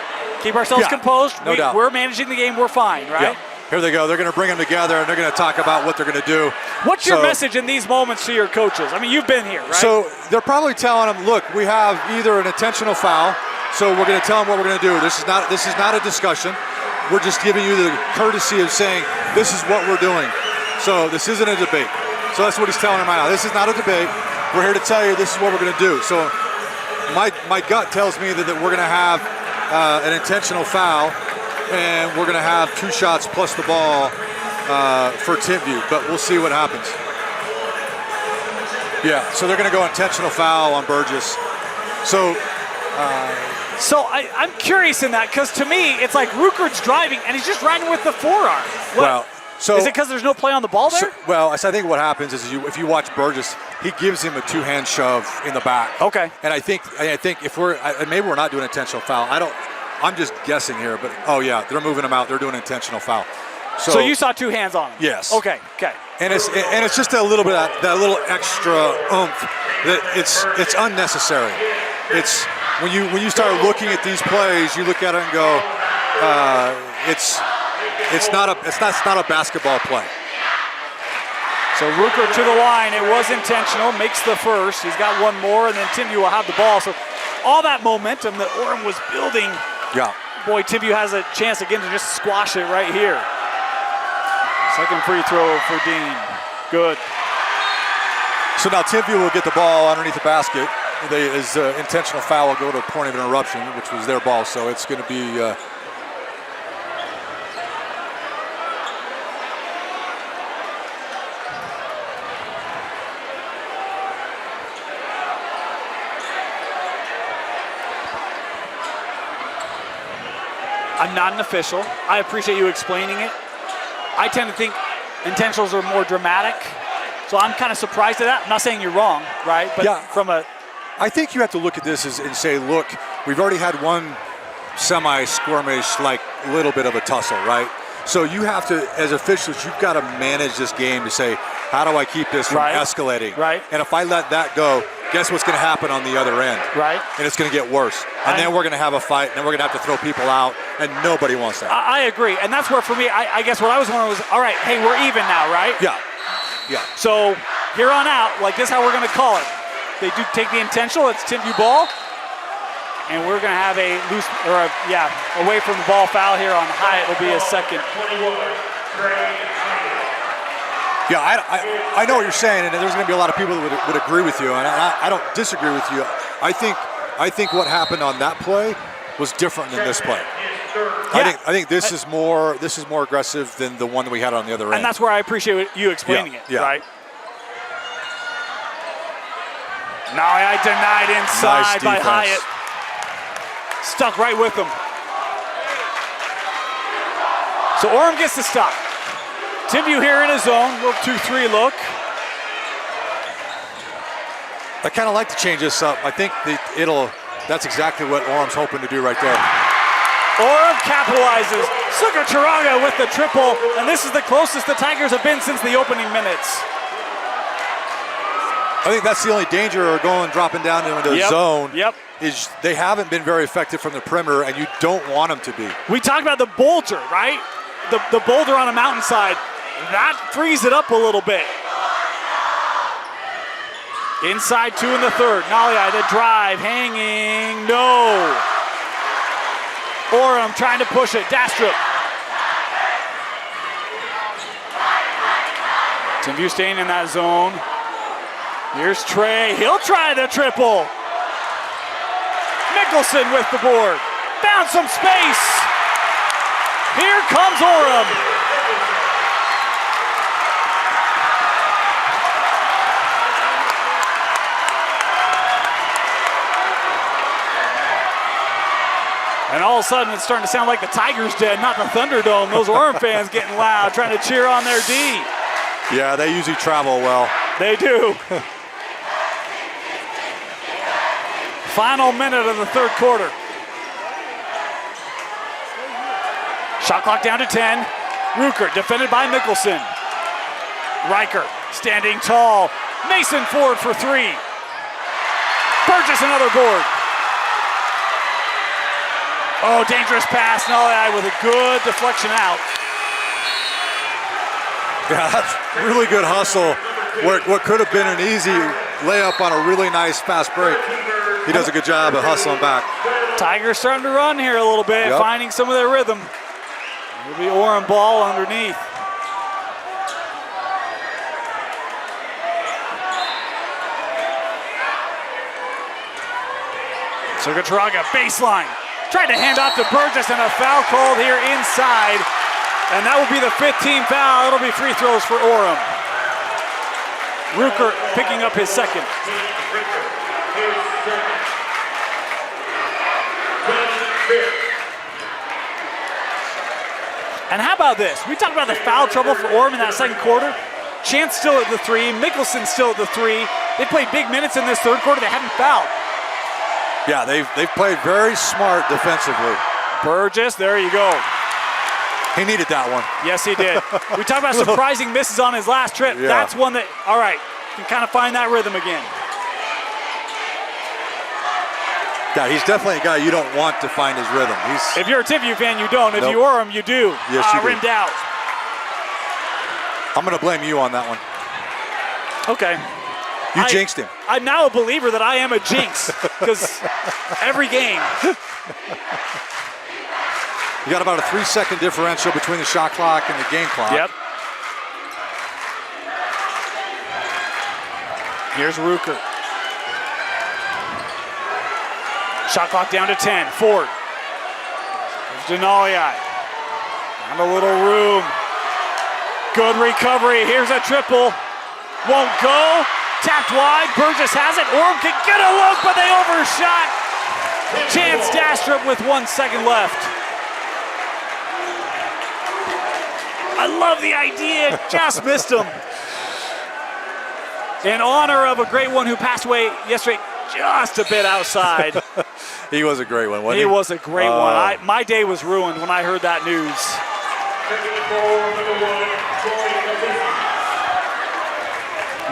keep ourselves composed. No doubt. We're managing the game. We're fine, right? Yeah. Here they go. They're going to bring them together, and they're going to talk about what they're going to do. What's your message in these moments to your coaches? I mean, you've been here, right? So they're probably telling them, look, we have either an intentional foul, so we're going to tell them what we're going to do. This is not a discussion. We're just giving you the courtesy of saying this is what we're doing. So this isn't a debate. So that's what he's telling them right now. This is not a debate. We're here to tell you this is what we're going to do. So my gut tells me that we're going to have an intentional foul, and we're going to have 2 shots plus the ball for Timpview, but we'll see what happens. Yeah, so they're going to go intentional foul on Burgess. So I'm curious in that, because to me, it's like Ruckert's driving, and he's just riding with the forearm. Well, so is it because there's no play on the ball there? I think what happens is if you watch Burgess, he gives him a 2-hand shove in the back. Okay. And I think if maybe we're not doing intentional foul. I'm just guessing here, but they're moving him out. They're doing intentional foul. So you saw 2 hands on him? Yes. Okay. And it's just a little bit of that little extra oomph that it's unnecessary. It's when you start looking at these plays, you look at it and go, it's not a basketball play. So Ruckert to the line. It was intentional. Makes the first. He's got one more, and then Timpview will have the ball. So all that momentum that Orem was building. Yeah. Boy, Timpview has a chance again to just squash it right here. Second free throw for Dean. Good. So now Timpview will get the ball underneath the basket. His intentional foul will go to a point of interruption, which was their ball. So it's going to be. I'm not an official. I appreciate you explaining it. I tend to think intentionals are more dramatic, so I'm kind of surprised at that. I'm not saying you're wrong, right? But I think you have to look at this and say, look, we've already had one semi-skirmish, like little bit of a tussle, right? So you have to, as officials, you've got to manage this game to say, how do I keep this from escalating? Right. And if I let that go, guess what's going to happen on the other end? Right. And it's going to get worse. And then we're going to have a fight, and then we're going to have to throw people out, and nobody wants that. I agree. And that's where, for me, I guess what I was wondering was, all right, hey, we're even now, right? Yeah. So here on out, like this is how we're going to call it. They do take the intentional, it's Timpview ball. And we're going to have a loose, away from the ball foul here on Hyatt. It'll be a second. Yeah, I know what you're saying, and there's going to be a lot of people that would agree with you, and I don't disagree with you. I think what happened on that play was different than this play. third. I think this is more aggressive than the one that we had on the other end. And that's where I appreciate you explaining it, right? Nalia denied inside by Hyatt. Stuck right with him. So Orem gets the stop. Timpview here in his zone, little 2-3 look. I kind of like to change this up. I think that's exactly what Orem's hoping to do right there. Orem capitalizes. Sugar Charaga with the triple, and this is the closest the Tigers have been since the opening minutes. I think that's the only danger of dropping down into the zone. Is they haven't been very effective from the perimeter, and you don't want them to be. We talked about the boulder, right? The boulder on a mountainside. That frees it up a little bit. Inside 2 in the third. Nalia, the drive, hanging, no. Orem trying to push it. Dastrup. Timpview staying in that zone. Here's Trey. He'll try the triple. Mickelson with the board. Found some space. Here comes Orem. And all of a sudden, it's starting to sound like the Tigers dead, not the Thunderdome. Those Orem fans getting loud, trying to cheer on their D. Yeah, they usually travel well. They do. Final minute of the third quarter. Shot clock down to 10. Ruker defended by Mickelson. Riker standing tall. Mason Ford for 3. Burgess another board. Oh, dangerous pass. Nalia with a good deflection out. Yeah, that's really good hustle. What could have been an easy layup on a really nice fast break. He does a good job of hustling back. Tigers starting to run here a little bit, finding some of their rhythm. It'll be Orem ball underneath. Sugar Charaga, baseline. Tried to hand off to Burgess, and a foul called here inside. And that will be the 15th foul. It'll be free throws for Orem. Ruker picking up his second. And how about this? We talked about the foul trouble for Orem in that second quarter. Chance still at the 3, Mickelson still at the 3. They played big minutes in this third quarter. They haven't fouled. Yeah, they've played very smart defensively. Burgess, there you go. He needed that one. Yes, he did. We talked about surprising misses on his last trip. Yeah. That's one that, all right, can kind of find that rhythm again. Yeah, he's definitely a guy you don't want to find his rhythm. If you're a Timpview fan, you don't. If you are him, you do. Yes, you do. Rimmed out. I'm going to blame you on that one. Okay. You jinxed him. I'm now a believer that I am a jinx because every game. You got about a 3-second differential between the shot clock and the game clock. Yep. Here's Ruker. Shot clock down to 10. Ford. There's Denali. Found a little room. Good recovery. Here's a triple. Won't go. Tapped wide. Burgess has it. Orem can get a look, but they overshot. Chance Dastrup with 1 second left. I love the idea. Just missed him. In honor of a great one who passed away yesterday, just a bit outside. He was a great one, wasn't he? He was a great one. My day was ruined when I heard that news.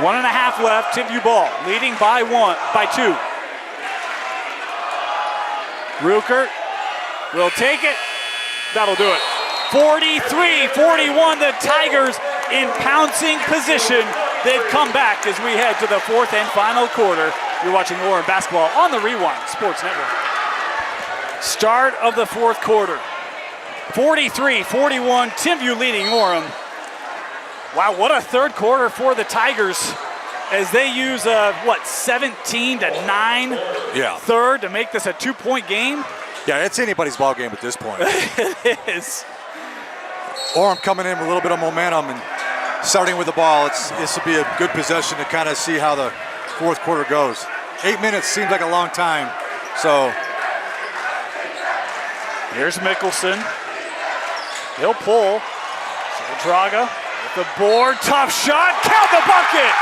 1.5 left. Timpview ball, leading by 2. Ruker will take it. That'll do it. 43-41. The Tigers in pouncing position. They've come back as we head to the 4th and final quarter. You're watching Orem basketball on the Rewind Sports Network. Start of the 4th quarter. 43-41. Timpview leading Orem. Wow, what a third quarter for the Tigers as they use 17-9 third to make this a 2-point game. Yeah, it's anybody's ball game at this point. It is. Orem coming in with a little bit of momentum and starting with the ball. This will be a good possession to kind of see how the fourth quarter goes. 8 minutes seems like a long time, so. Here's Mickelson. He'll pull. Draga with the board, tough shot, count the bucket!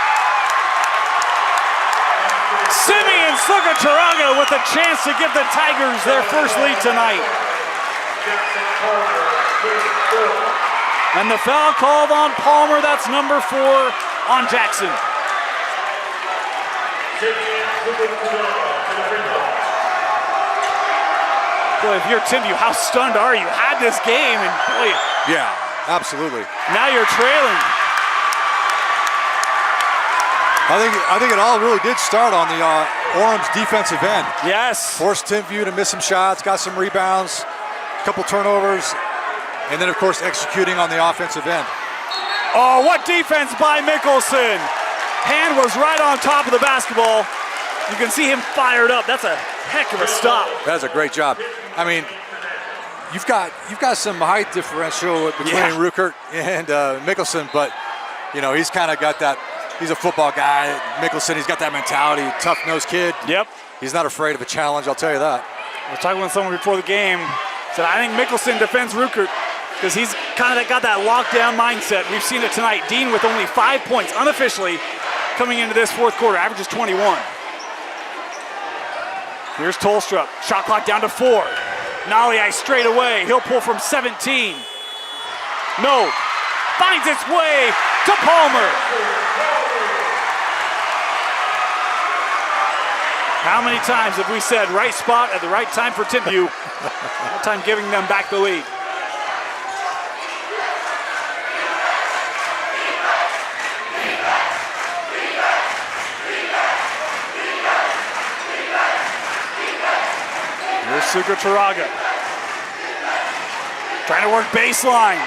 Simeon Sugataraga with a chance to give the Tigers their first lead tonight. And the foul called on Palmer, that's number 4 on Jackson. Boy, if you're Timpview, how stunned are you? Had this game, and boy. Yeah, absolutely. Now you're trailing. I think it all really did start on the Orem's defensive end. Yes. Forced Timpview to miss some shots, got some rebounds, a couple turnovers, and then of course executing on the offensive end. Oh, what defense by Mickelson. Hand was right on top of the basketball. You can see him fired up. That's a heck of a stop. That's a great job. I mean, you've got some height differential between Ruckert and Mickelson, but you know, he's kind of got that. He's a football guy. Mickelson, he's got that mentality, tough-nosed kid. Yep. He's not afraid of a challenge, I'll tell you that. I was talking with someone before the game. Said, I think Mickelson defends Ruckert because he's kind of got that lockdown mindset. We've seen it tonight. Dean with only 5 points unofficially coming into this fourth quarter, averages 21. Here's Tolstrup, shot clock down to 4. Nolly straight away, he'll pull from 17. No, finds its way to Palmer. How many times have we said right spot at the right time for Timpview? That time giving them back the lead. Here's Sugataraga. Trying to work baseline.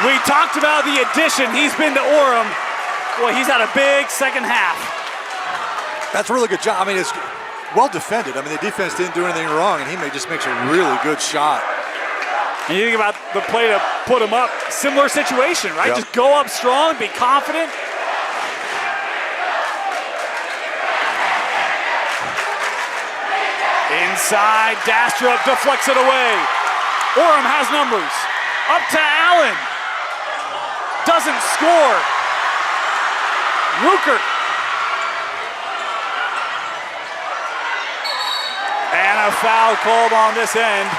We talked about the addition. He's been to Orem. Boy, he's had a big second half. That's a really good job. I mean, it's well defended. I mean, the defense didn't do anything wrong, and he just makes a really good shot. And you think about the play to put him up, similar situation, right? Yep. Just go up strong, be confident. Inside, Dastrup deflects it away. Orem has numbers. Up to Allen. Doesn't score. Ruckert. And a foul called on this end.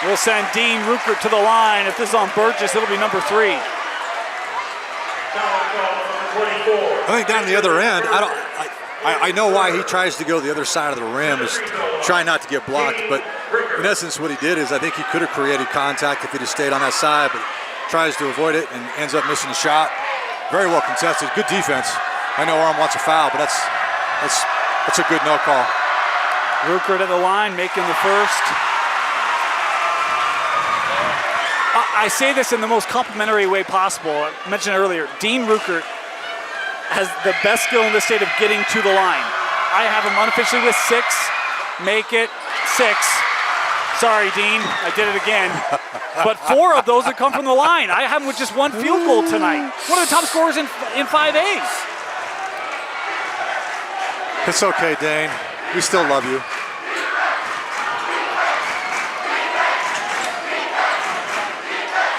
We'll send Dean Ruckert to the line. If this is on Burgess, it'll be number 3. I think down the other end, I know why he tries to go the other side of the rim, is try not to get blocked, but in essence what he did is I think he could have created contact if he'd have stayed on that side, but tries to avoid it and ends up missing the shot. Very well contested, good defense. I know Orem wants a foul, but that's a good no call. Ruckert at the line, making the first. I say this in the most complimentary way possible. I mentioned earlier, Dean Ruckert has the best skill in the state of getting to the line. I have him unofficially with 6, make it 6. Sorry, Dean, I did it again. But 4 of those have come from the line. I have him with just 1 field goal tonight. One of the top scorers in 5As. It's okay, Dane. We still love you.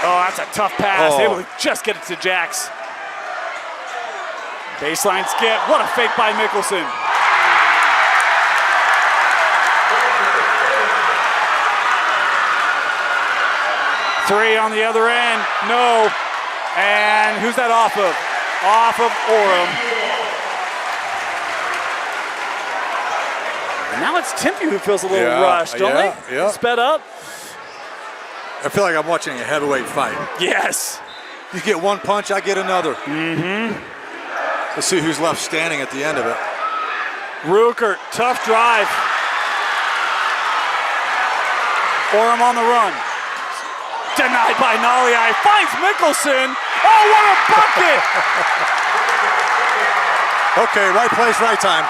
Oh, that's a tough pass. Oh. Able to just get it to Jax. Baseline skip. What a fake by Mickelson. Three on the other end. No. And who's that off of? Off of Orem. And now it's Timpview who feels a little rushed, don't they? Yeah. Sped up. I feel like I'm watching a heavyweight fight. Yes. You get one punch, I get another. Let's see who's left standing at the end of it. Ruckert, tough drive. Orem on the run. Denied by Nolly. Finds Mickelson. Oh, what a bucket! Okay, right place, right time.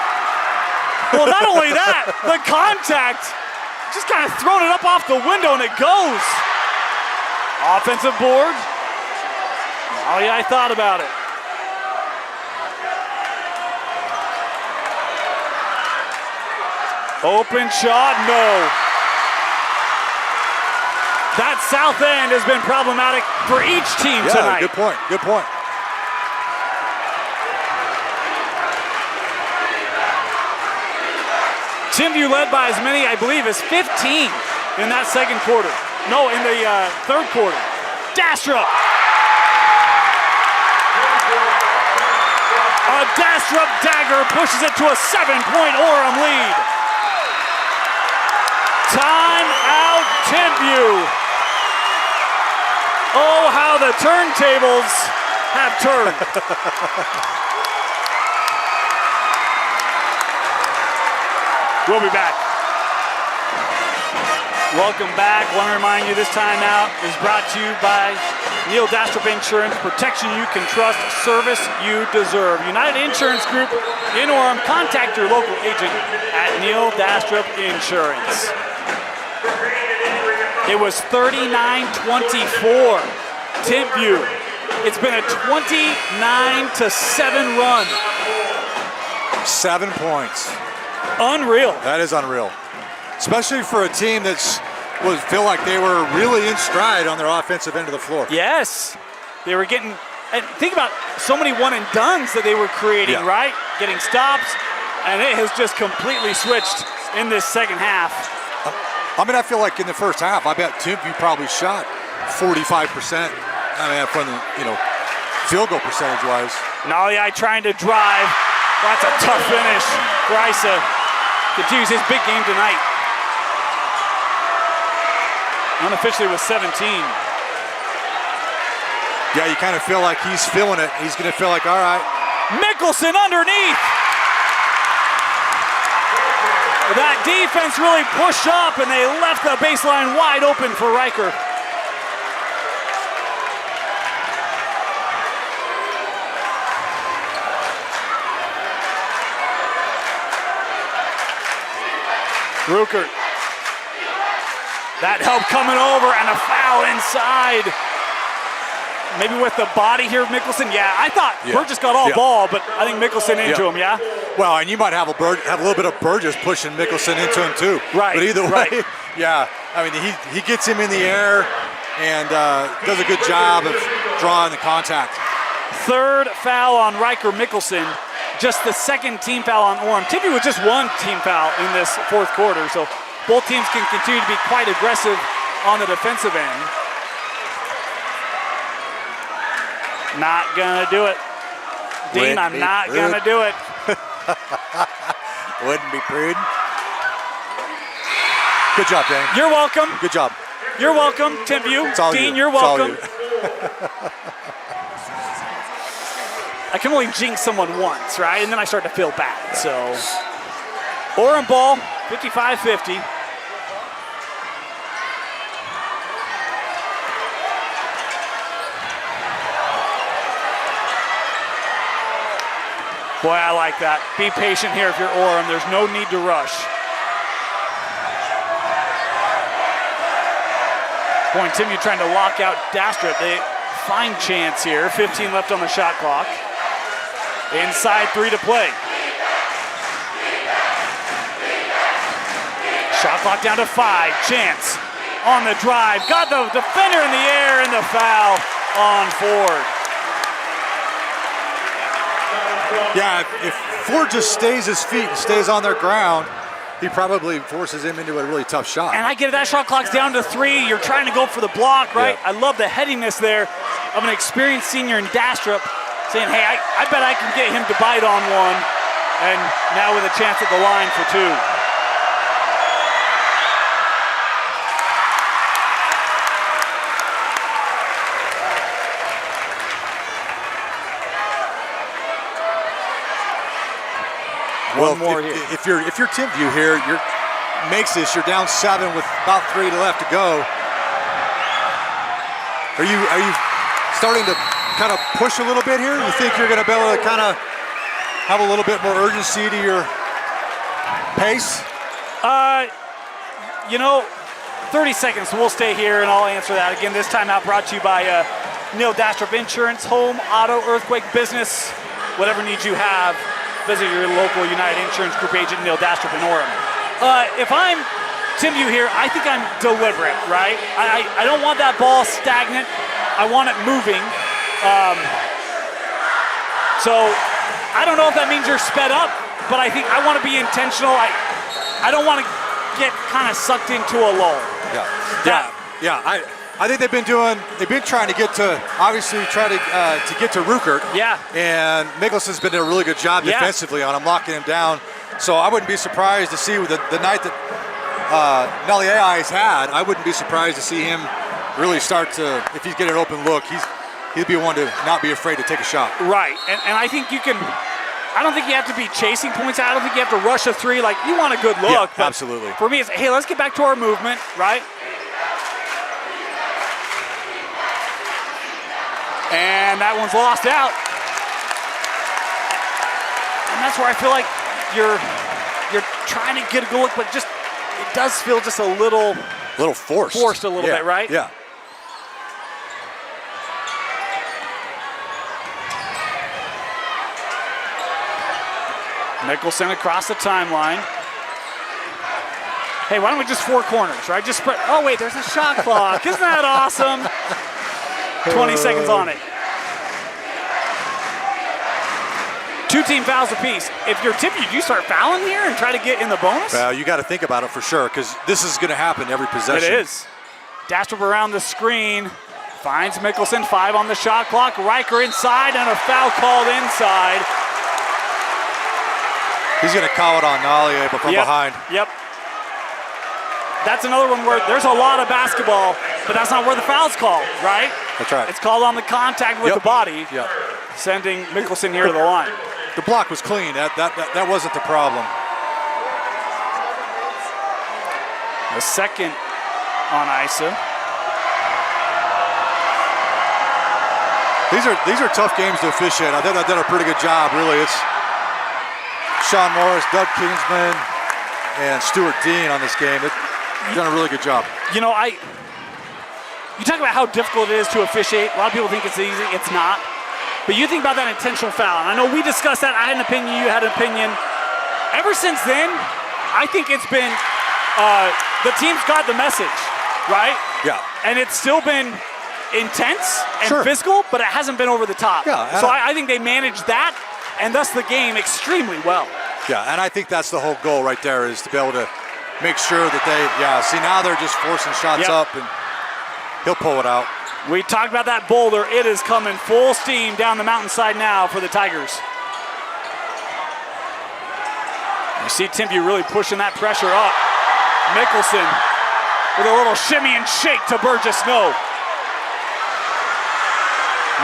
Well, not only that, the contact, just kind of throwing it up off the window and it goes. Offensive board. Oh yeah, I thought about it. Open shot, no. That south end has been problematic for each team tonight. Good point, good point. Timpview led by as many, I believe, as 15 in that second quarter. No, in the third quarter. Dastrup. A Dastrup dagger pushes it to a 7-point Orem lead. Time out, Timpview. Oh, how the turntables have turned. We'll be back. Welcome back. Want to remind you this timeout is brought to you by Neil Dastrup Insurance. Protection you can trust, service you deserve. United Insurance Group in Orem. Contact your local agent at Neil Dastrup Insurance. It was 39-24. Timpview. It's been a 29-7 run. 7 points. Unreal. That is unreal. Especially for a team that's feel like they were really in stride on their offensive end of the floor. Yes. They were getting, and think about so many one and dones that they were creating, right? Getting stops, and it has just completely switched in this second half. I mean, I feel like in the first half, I bet Timpview probably shot 45%. I mean, from the, field goal percentage-wise. Naliai trying to drive. That's a tough finish. Brysa continues his big game tonight. Unofficially with 17. Yeah, you kind of feel like he's feeling it. He's going to feel like, all right. Mickelson underneath. That defense really pushed up and they left the baseline wide open for Riker. Ruckert. That help coming over and a foul inside. Maybe with the body here, Mickelson. Yeah, I thought Burgess got all ball, but I think Mickelson into him, yeah? Well, and you might have a little bit of Burgess pushing Mickelson into him too. Right. But either way, yeah. I mean, he gets him in the air and does a good job of drawing the contact. Third foul on Riker Mickelson. Just the second team foul on Orem. Timpview with just one team foul in this fourth quarter, so both teams can continue to be quite aggressive on the defensive end. Not gonna do it. Dean, I'm not gonna do it. Wouldn't be prudent. Good job, Dane. You're welcome. Good job. You're welcome, Timpview. It's all Dean, you. You're It's all welcome. you. I can only jinx someone once, right? And then I start to feel bad, so. Orem ball, 55-50. Boy, I like that. Be patient here if you're Orem. There's no need to rush. Boy, Timpview trying to lock out Dastrup. They find chance here. 15 left on the shot clock. Inside 3 to play. Shot clock down to 5. Chance on the drive. Got the defender in the air and the foul on Ford. Yeah, if Ford just stays his feet and stays on their ground, he probably forces him into a really tough shot. And I get it, that shot clock's down to 3. You're trying to go for the block, right? Yeah. I love the headiness there of an experienced senior in Dastrup saying, hey, I bet I can get him to bite on one. And now with a chance at the line for 2. Well, One more here. If you're Timpview here, you're down 7 with about 3 left to go. Are you starting to kind of push a little bit here? You think you're going to be able to kind of have a little bit more urgency to your Pace? 30 seconds, so we'll stay here and I'll answer that. Again, this timeout brought to you by Neil Dastrup Insurance, home, auto, earthquake, business, whatever needs you have, visit your local United Insurance Group agent, Neil Dastrup in Orem. If I'm Timpview here, I think I'm deliberate, right? I don't want that ball stagnant. I want it moving. So I don't know if that means you're sped up, but I think I want to be intentional. I don't want to get kind of sucked into a lull. Yeah. I think they've been trying to get to, obviously try to get to Rukert. Yeah. And Mickelson's been doing a really good job defensively on him, locking him down. So I wouldn't be surprised to see with the night that Naliai's had, I wouldn't be surprised to see him really start to, if he's getting an open look, he'd be one to not be afraid to take a shot. Right, and I think you can, I don't think you have to be chasing points. I don't think you have to rush a three. Like, you want a good look. Yeah, absolutely. For me, it's, hey, let's get back to our movement, right? And that one's lost out. And that's where I feel like you're trying to get a good look, but just, it does feel just a little forced. Forced a little bit, right? Yeah. Mickelson across the timeline. Hey, why don't we just four corners, right? Just spread. Oh, wait, there's a shot clock. Isn't that awesome? 20 seconds on it. 2 team fouls apiece. If you're Timpview, do you start fouling here and try to get in the bonus? Well, you got to think about it for sure, because this is going to happen every possession. It is. Dastrup around the screen. Finds Mickelson, 5 on the shot clock. Riker inside and a foul called inside. He's going to call it on Naliai, but from behind. Yep. That's another one where there's a lot of basketball, but that's not where the foul's called, right? That's right. It's called on the contact with the body, Yep. sending Mickelson here to the line. The block was clean. That wasn't the problem. The second on Isa. These are tough games to officiate. I think they've done a pretty good job, really. It's Sean Morris, Doug Kingsman, and Stuart Dean on this game. They've done a really good job. You know, you talk about how difficult it is to officiate. A lot of people think it's easy. It's not. But you think about that intentional foul. And I know we discussed that. I had an opinion. You had an opinion. Ever since then, I think it's been the team's got the message, right? Yeah. And it's still been intense and physical, but it hasn't been over the top. Yeah. So I think they managed that and thus the game extremely well. Yeah, and I think that's the whole goal right there, is to be able to make sure that see, now they're just forcing shots up, and he'll pull it out. We talked about that boulder. It is coming full steam down the mountainside now for the Tigers. You see Timpview really pushing that pressure up. Mickelson with a little shimmy and shake to Burgess. No.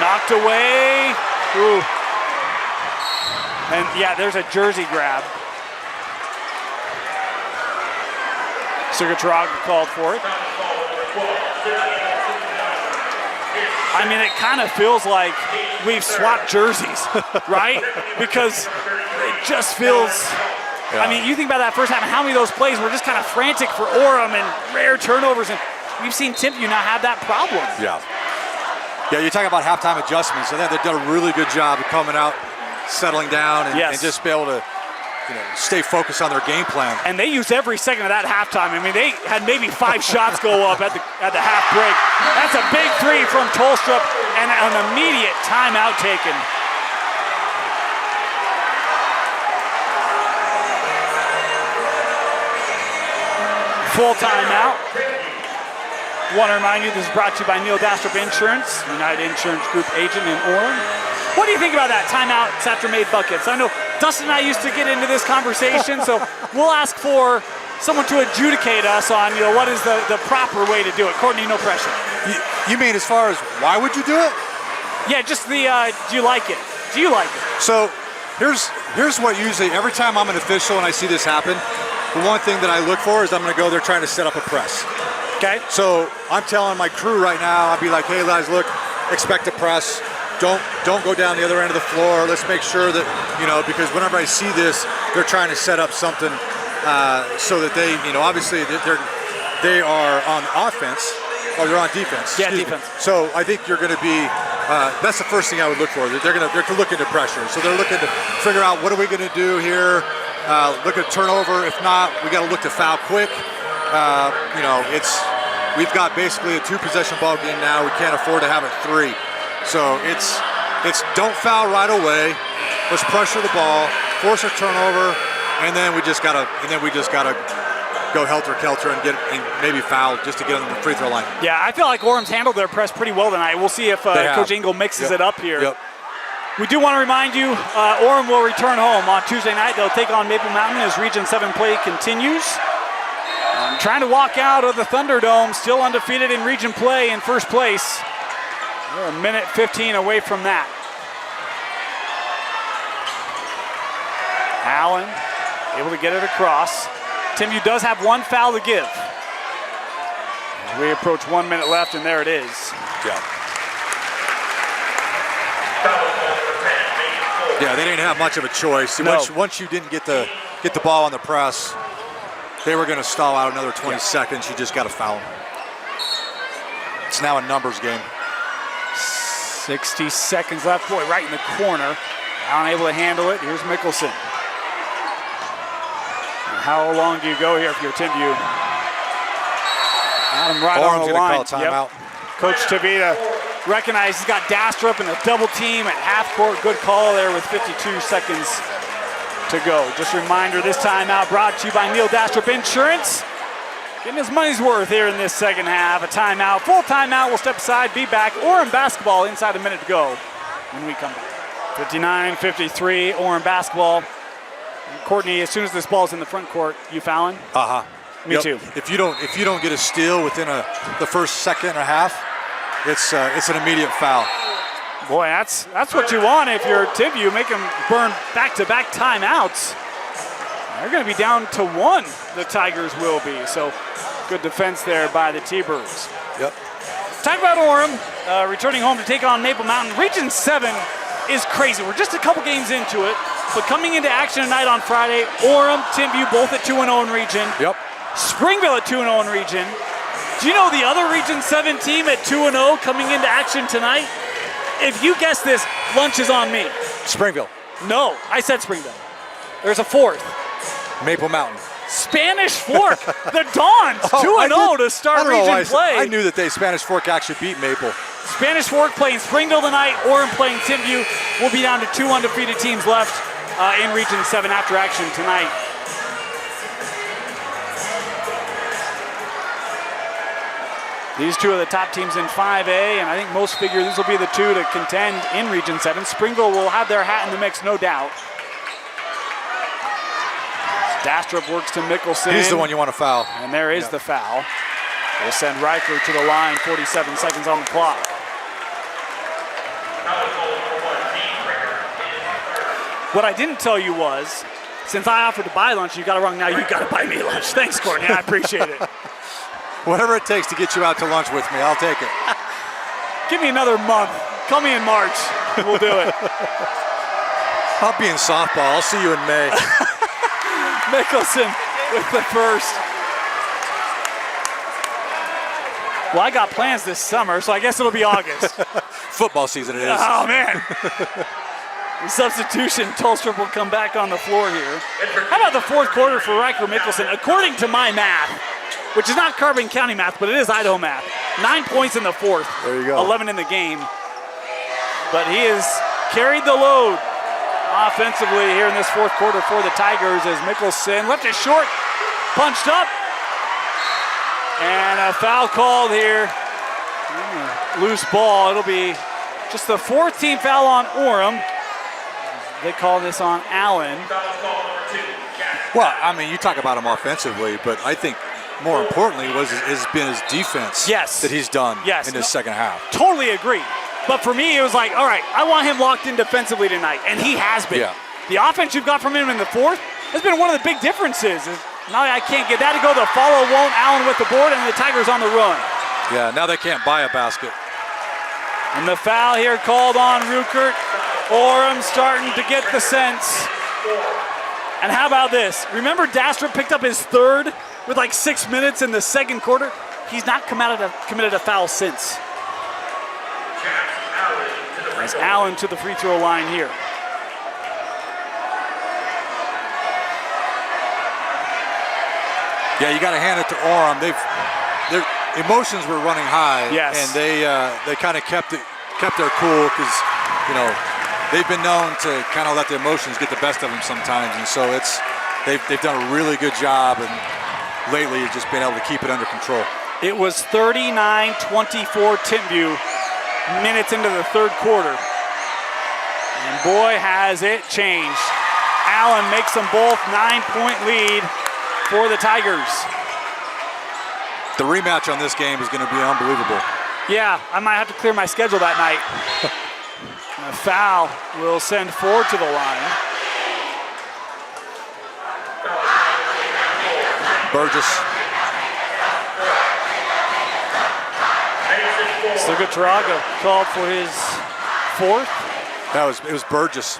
Knocked away. Ooh. And yeah, there's a jersey grab. Sigatraga called for it. I mean, it kind of feels like we've swapped jerseys, right? Because it just feels, I mean, you think about that first half and how many of those plays were just kind of frantic for Orem and rare turnovers, and we've seen Timpview not have that problem. Yeah, you talk about halftime adjustments. I think they've done a really good job of coming out, settling down, and just be able to stay focused on their game plan. And they used every second of that halftime. I mean, they had maybe 5 shots go up at the half break. That's a big 3 from Tolstrup and an immediate timeout taken. Full timeout. Want to remind you, this is brought to you by Neil Dastrup Insurance, United Insurance Group agent in Orem. What do you think about that? Timeouts after made buckets. I know Dustin and I used to get into this conversation, so we'll ask for someone to adjudicate us on, what is the proper way to do it. Courtney, no pressure. You mean as far as why would you do it? Yeah, just the do you like it? Do you like it? So here's what usually, every time I'm an official and I see this happen, the one thing that I look for is I'm going to go there trying to set up a press. Okay. So I'm telling my crew right now, I'll be like, hey guys, look, expect a press. Don't go down the other end of the floor. Let's make sure that, because whenever I see this, they're trying to set up something so that they, obviously they are on offense, or they're on defense. Yeah, excuse me. defense. So I think you're going to be. That's the first thing I would look for. They're looking to pressure. So they're looking to figure out what are we going to do here. Look at turnover. If not, we got to look to foul quick. We've got basically a 2-possession ball game now. We can't afford to have it 3. So it's don't foul right away. Let's pressure the ball, force a turnover, and then we just gotta go helter-kelter and maybe foul just to get on the free throw line. Yeah, I feel like Orem's handled their press pretty well tonight. We'll see if Coach Engel mixes it up here. Yep. We do want to remind you, Orem will return home on Tuesday night. They'll take on Maple Mountain as Region 7 play continues. Trying to walk out of the Thunderdome, still undefeated in region play in first place. We're a minute 15 away from that. Allen able to get it across. Timpview does have one foul to give. We approach 1 minute left, and there it is. Yeah. Yeah, they didn't have much of a choice. No. Once you didn't get the ball on the press, they were going to stall out another 20 seconds. You just got to foul them. It's now a numbers game. 60 seconds left. Boy, right in the corner. Allen able to handle it. Here's Mickelson. How long do you go here if you're Timpview? Adam right on the line. Call timeout. Coach Tavita recognized he's got Dastrup in a double team at half court. Good call there with 52 seconds to go. Just a reminder, this timeout brought to you by Neil Dastrup Insurance. Getting his money's worth here in this second half. A timeout, full timeout. We'll step aside, be back. Orem basketball inside a minute to go when we come back. 59-53, Orem basketball. Courtney, as soon as this ball's in the front court, you fouling? Me too. If you don't get a steal within the first second and a half, it's an immediate foul. Boy, that's what you want if you're Timpview. Make them burn back-to-back timeouts. They're going to be down to 1. The Tigers will be. So good defense there by the T-Birds. Yep. Talk about Orem returning home to take on Maple Mountain. Region 7 is crazy. We're just a couple games into it. But coming into action tonight on Friday, Orem, Timpview both at 2-0 in region. Yep. Springville at 2-0 in region. Do you know the other Region 7 team at 2-0 coming into action tonight? If you guess this, lunch is on me. Springville. No, I said Springville. There's a 4th. Maple Mountain. Spanish Fork. The Dons, 2-0 to start region play. I knew that Spanish Fork actually beat Maple. Spanish Fork playing Springville tonight. Orem playing Timpview. We'll be down to 2 undefeated teams left in Region 7 after action tonight. These two are the top teams in 5A, and I think most figure these will be the two to contend in Region 7. Springville will have their hat in the mix, no doubt. Dastrup works to Mickelson. He's the one you want to foul. And there is the foul. We'll send Riker to the line, 47 seconds on the clock. What I didn't tell you was, since I offered to buy lunch, you got it wrong, now you got to buy me lunch. Thanks, Courtney, I appreciate it. Whatever it takes to get you out to lunch with me, I'll take it. Give me another month. Call me in March. We'll do it. I'll be in softball. I'll see you in May. Mickelson with the first. Well, I got plans this summer, so I guess it'll be August. Football season it is. Oh, man. The substitution, Tolstrup will come back on the floor here. How about the fourth quarter for Riker Mickelson? According to my math, which is not Carbon County math, but it is Idaho math, 9 points in the fourth. There you go. 11 in the game. But he has carried the load offensively here in this fourth quarter for the Tigers as Mickelson left it short, punched up, and a foul called here. Loose ball. It'll be just the 4th team foul on Orem. They call this on Allen. Well, I mean, you talk about him offensively, but I think more importantly has been his defense that he's done in this second half. Totally agree. But for me, it was like, all right, I want him locked in defensively tonight, and he has been. Yeah. The offense you've got from him in the fourth has been one of the big differences. Now I can't get that to go. The follow won't. Allen with the board, and the Tigers on the run. Yeah, now they can't buy a basket. And the foul here called on Ruckert. Orem starting to get the sense. And how about this? Remember Dastrup picked up his third with like 6 minutes in the second quarter? He's not committed a foul since. As Allen to the free throw line here. Yeah, you got to hand it to Orem. Their emotions were running high, yes, and they kind of kept their cool because they've been known to kind of let the emotions get the best of them sometimes, and so they've done a really good job, and lately just been able to keep it under control. It was 39-24 Timpview minutes into the third quarter, and boy has it changed. Allen makes them both 9-point lead for the Tigers. The rematch on this game is going to be unbelievable. Yeah, I might have to clear my schedule that night. A foul will send Ford to the line. Burgess. Sugataraga called for his fourth. It was Burgess.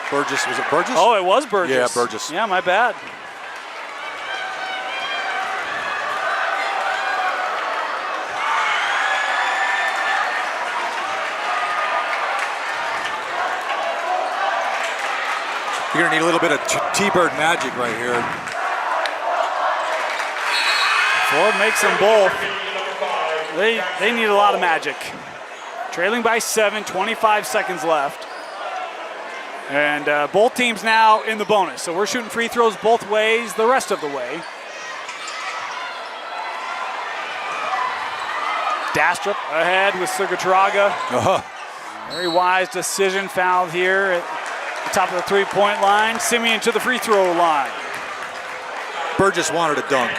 Burgess, was it Burgess? Oh, it was Burgess. Yeah, Burgess. Yeah, my bad. You're going to need a little bit of T-Bird magic right here. Ford makes them both. They need a lot of magic. Trailing by 7, 25 seconds left. And both teams now in the bonus. So we're shooting free throws both ways the rest of the way. Dastrup ahead with Sugataraga. Very wise decision, fouled here at the top of the three-point line. Simeon to the free throw line. Burgess wanted a dunk.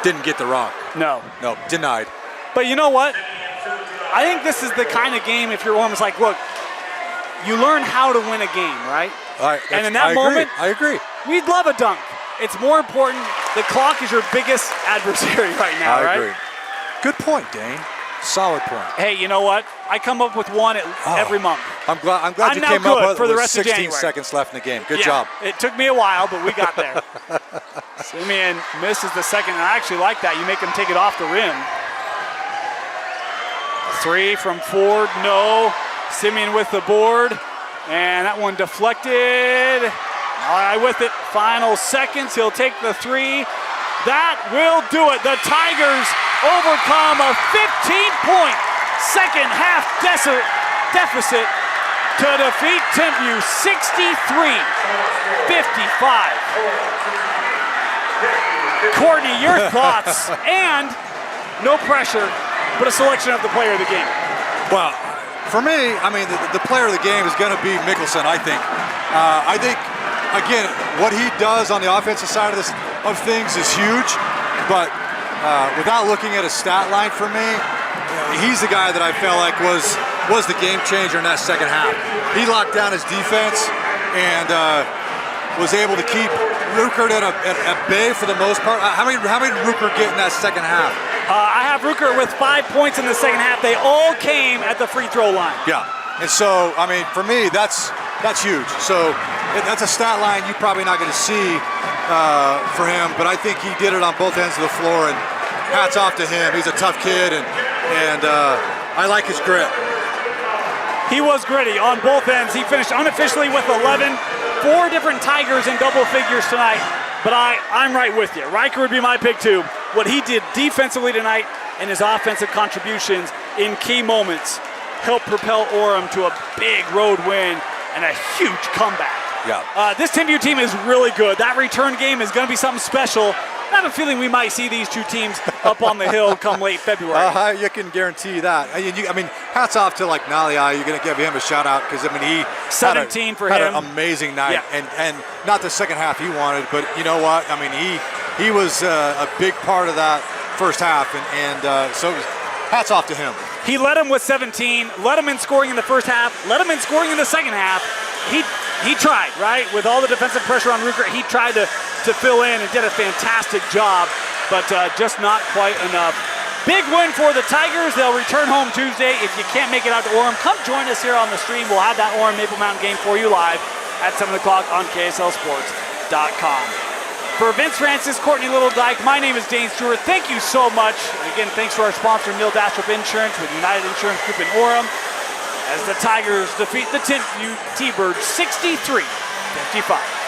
Didn't get the rock. No, denied. But you know what? I think this is the kind of game, if you're Orem, it's like, look, you learn how to win a game, right? And in that moment, I agree. We'd love a dunk. It's more important. The clock is your biggest adversary right now, right? I agree. Good point, Dane. Solid point. Hey, you know what? I come up with one every month. I'm glad you came up with 16 seconds left in the game. Good job. It took me a while, but we got there. Simeon misses the second, and I actually like that. You make him take it off the rim. 3 from Ford, no. Simeon with the board, and that one deflected. All right, with it, final seconds. He'll take the 3. That will do it. The Tigers overcome a 15-point second half deficit to defeat Timpview 63-55. Courtney, your thoughts, and no pressure, but a selection of the player of the game. Well, for me, I mean, the player of the game is going to be Mickelson, I think. I think, again, what he does on the offensive side of things is huge, but without looking at a stat line for me, he's the guy that I felt like was the game changer in that second half. He locked down his defense and was able to keep Ruckert at bay for the most part. How many did Ruckert get in that second half? I have Ruckert with 5 points in the second half. They all came at the free throw line. Yeah, and so, I mean, for me, that's huge. So that's a stat line you're probably not going to see for him, but I think he did it on both ends of the floor, and hats off to him. He's a tough kid, and I like his grit. He was gritty on both ends. He finished unofficially with 11. 4 different Tigers in double figures tonight, but I'm right with you. Riker would be my pick too. What he did defensively tonight and his offensive contributions in key moments helped propel Orem to a big road win and a huge comeback. Yeah. This Timpview team is really good. That return game is going to be something special. I have a feeling we might see these two teams up on the hill come late February. You can guarantee that. I mean, hats off to like Nalia. You're going to give him a shout out because I mean he 17 for had him. An amazing night, and not the second half he wanted, but you know what? I mean he was a big part of that first half, and so hats off to him. He led him with 17, led him in scoring in the first half, led him in scoring in the second half. He tried, right? With all the defensive pressure on Ruckert, he tried to fill in and did a fantastic job, but just not quite enough. Big win for the Tigers. They'll return home Tuesday. If you can't make it out to Orem, come join us here on the stream. We'll have that Orem Maple Mountain game for you live. at 7 o'clock on KSLSports.com. For Vince Francis, Courtney Littledyke, my name is Dane Stewart. Thank you so much. Again, thanks to our sponsor, Neil Dastrup Insurance with United Insurance Group in Orem, as the Tigers defeat the Timpview Thunderbirds 63-55.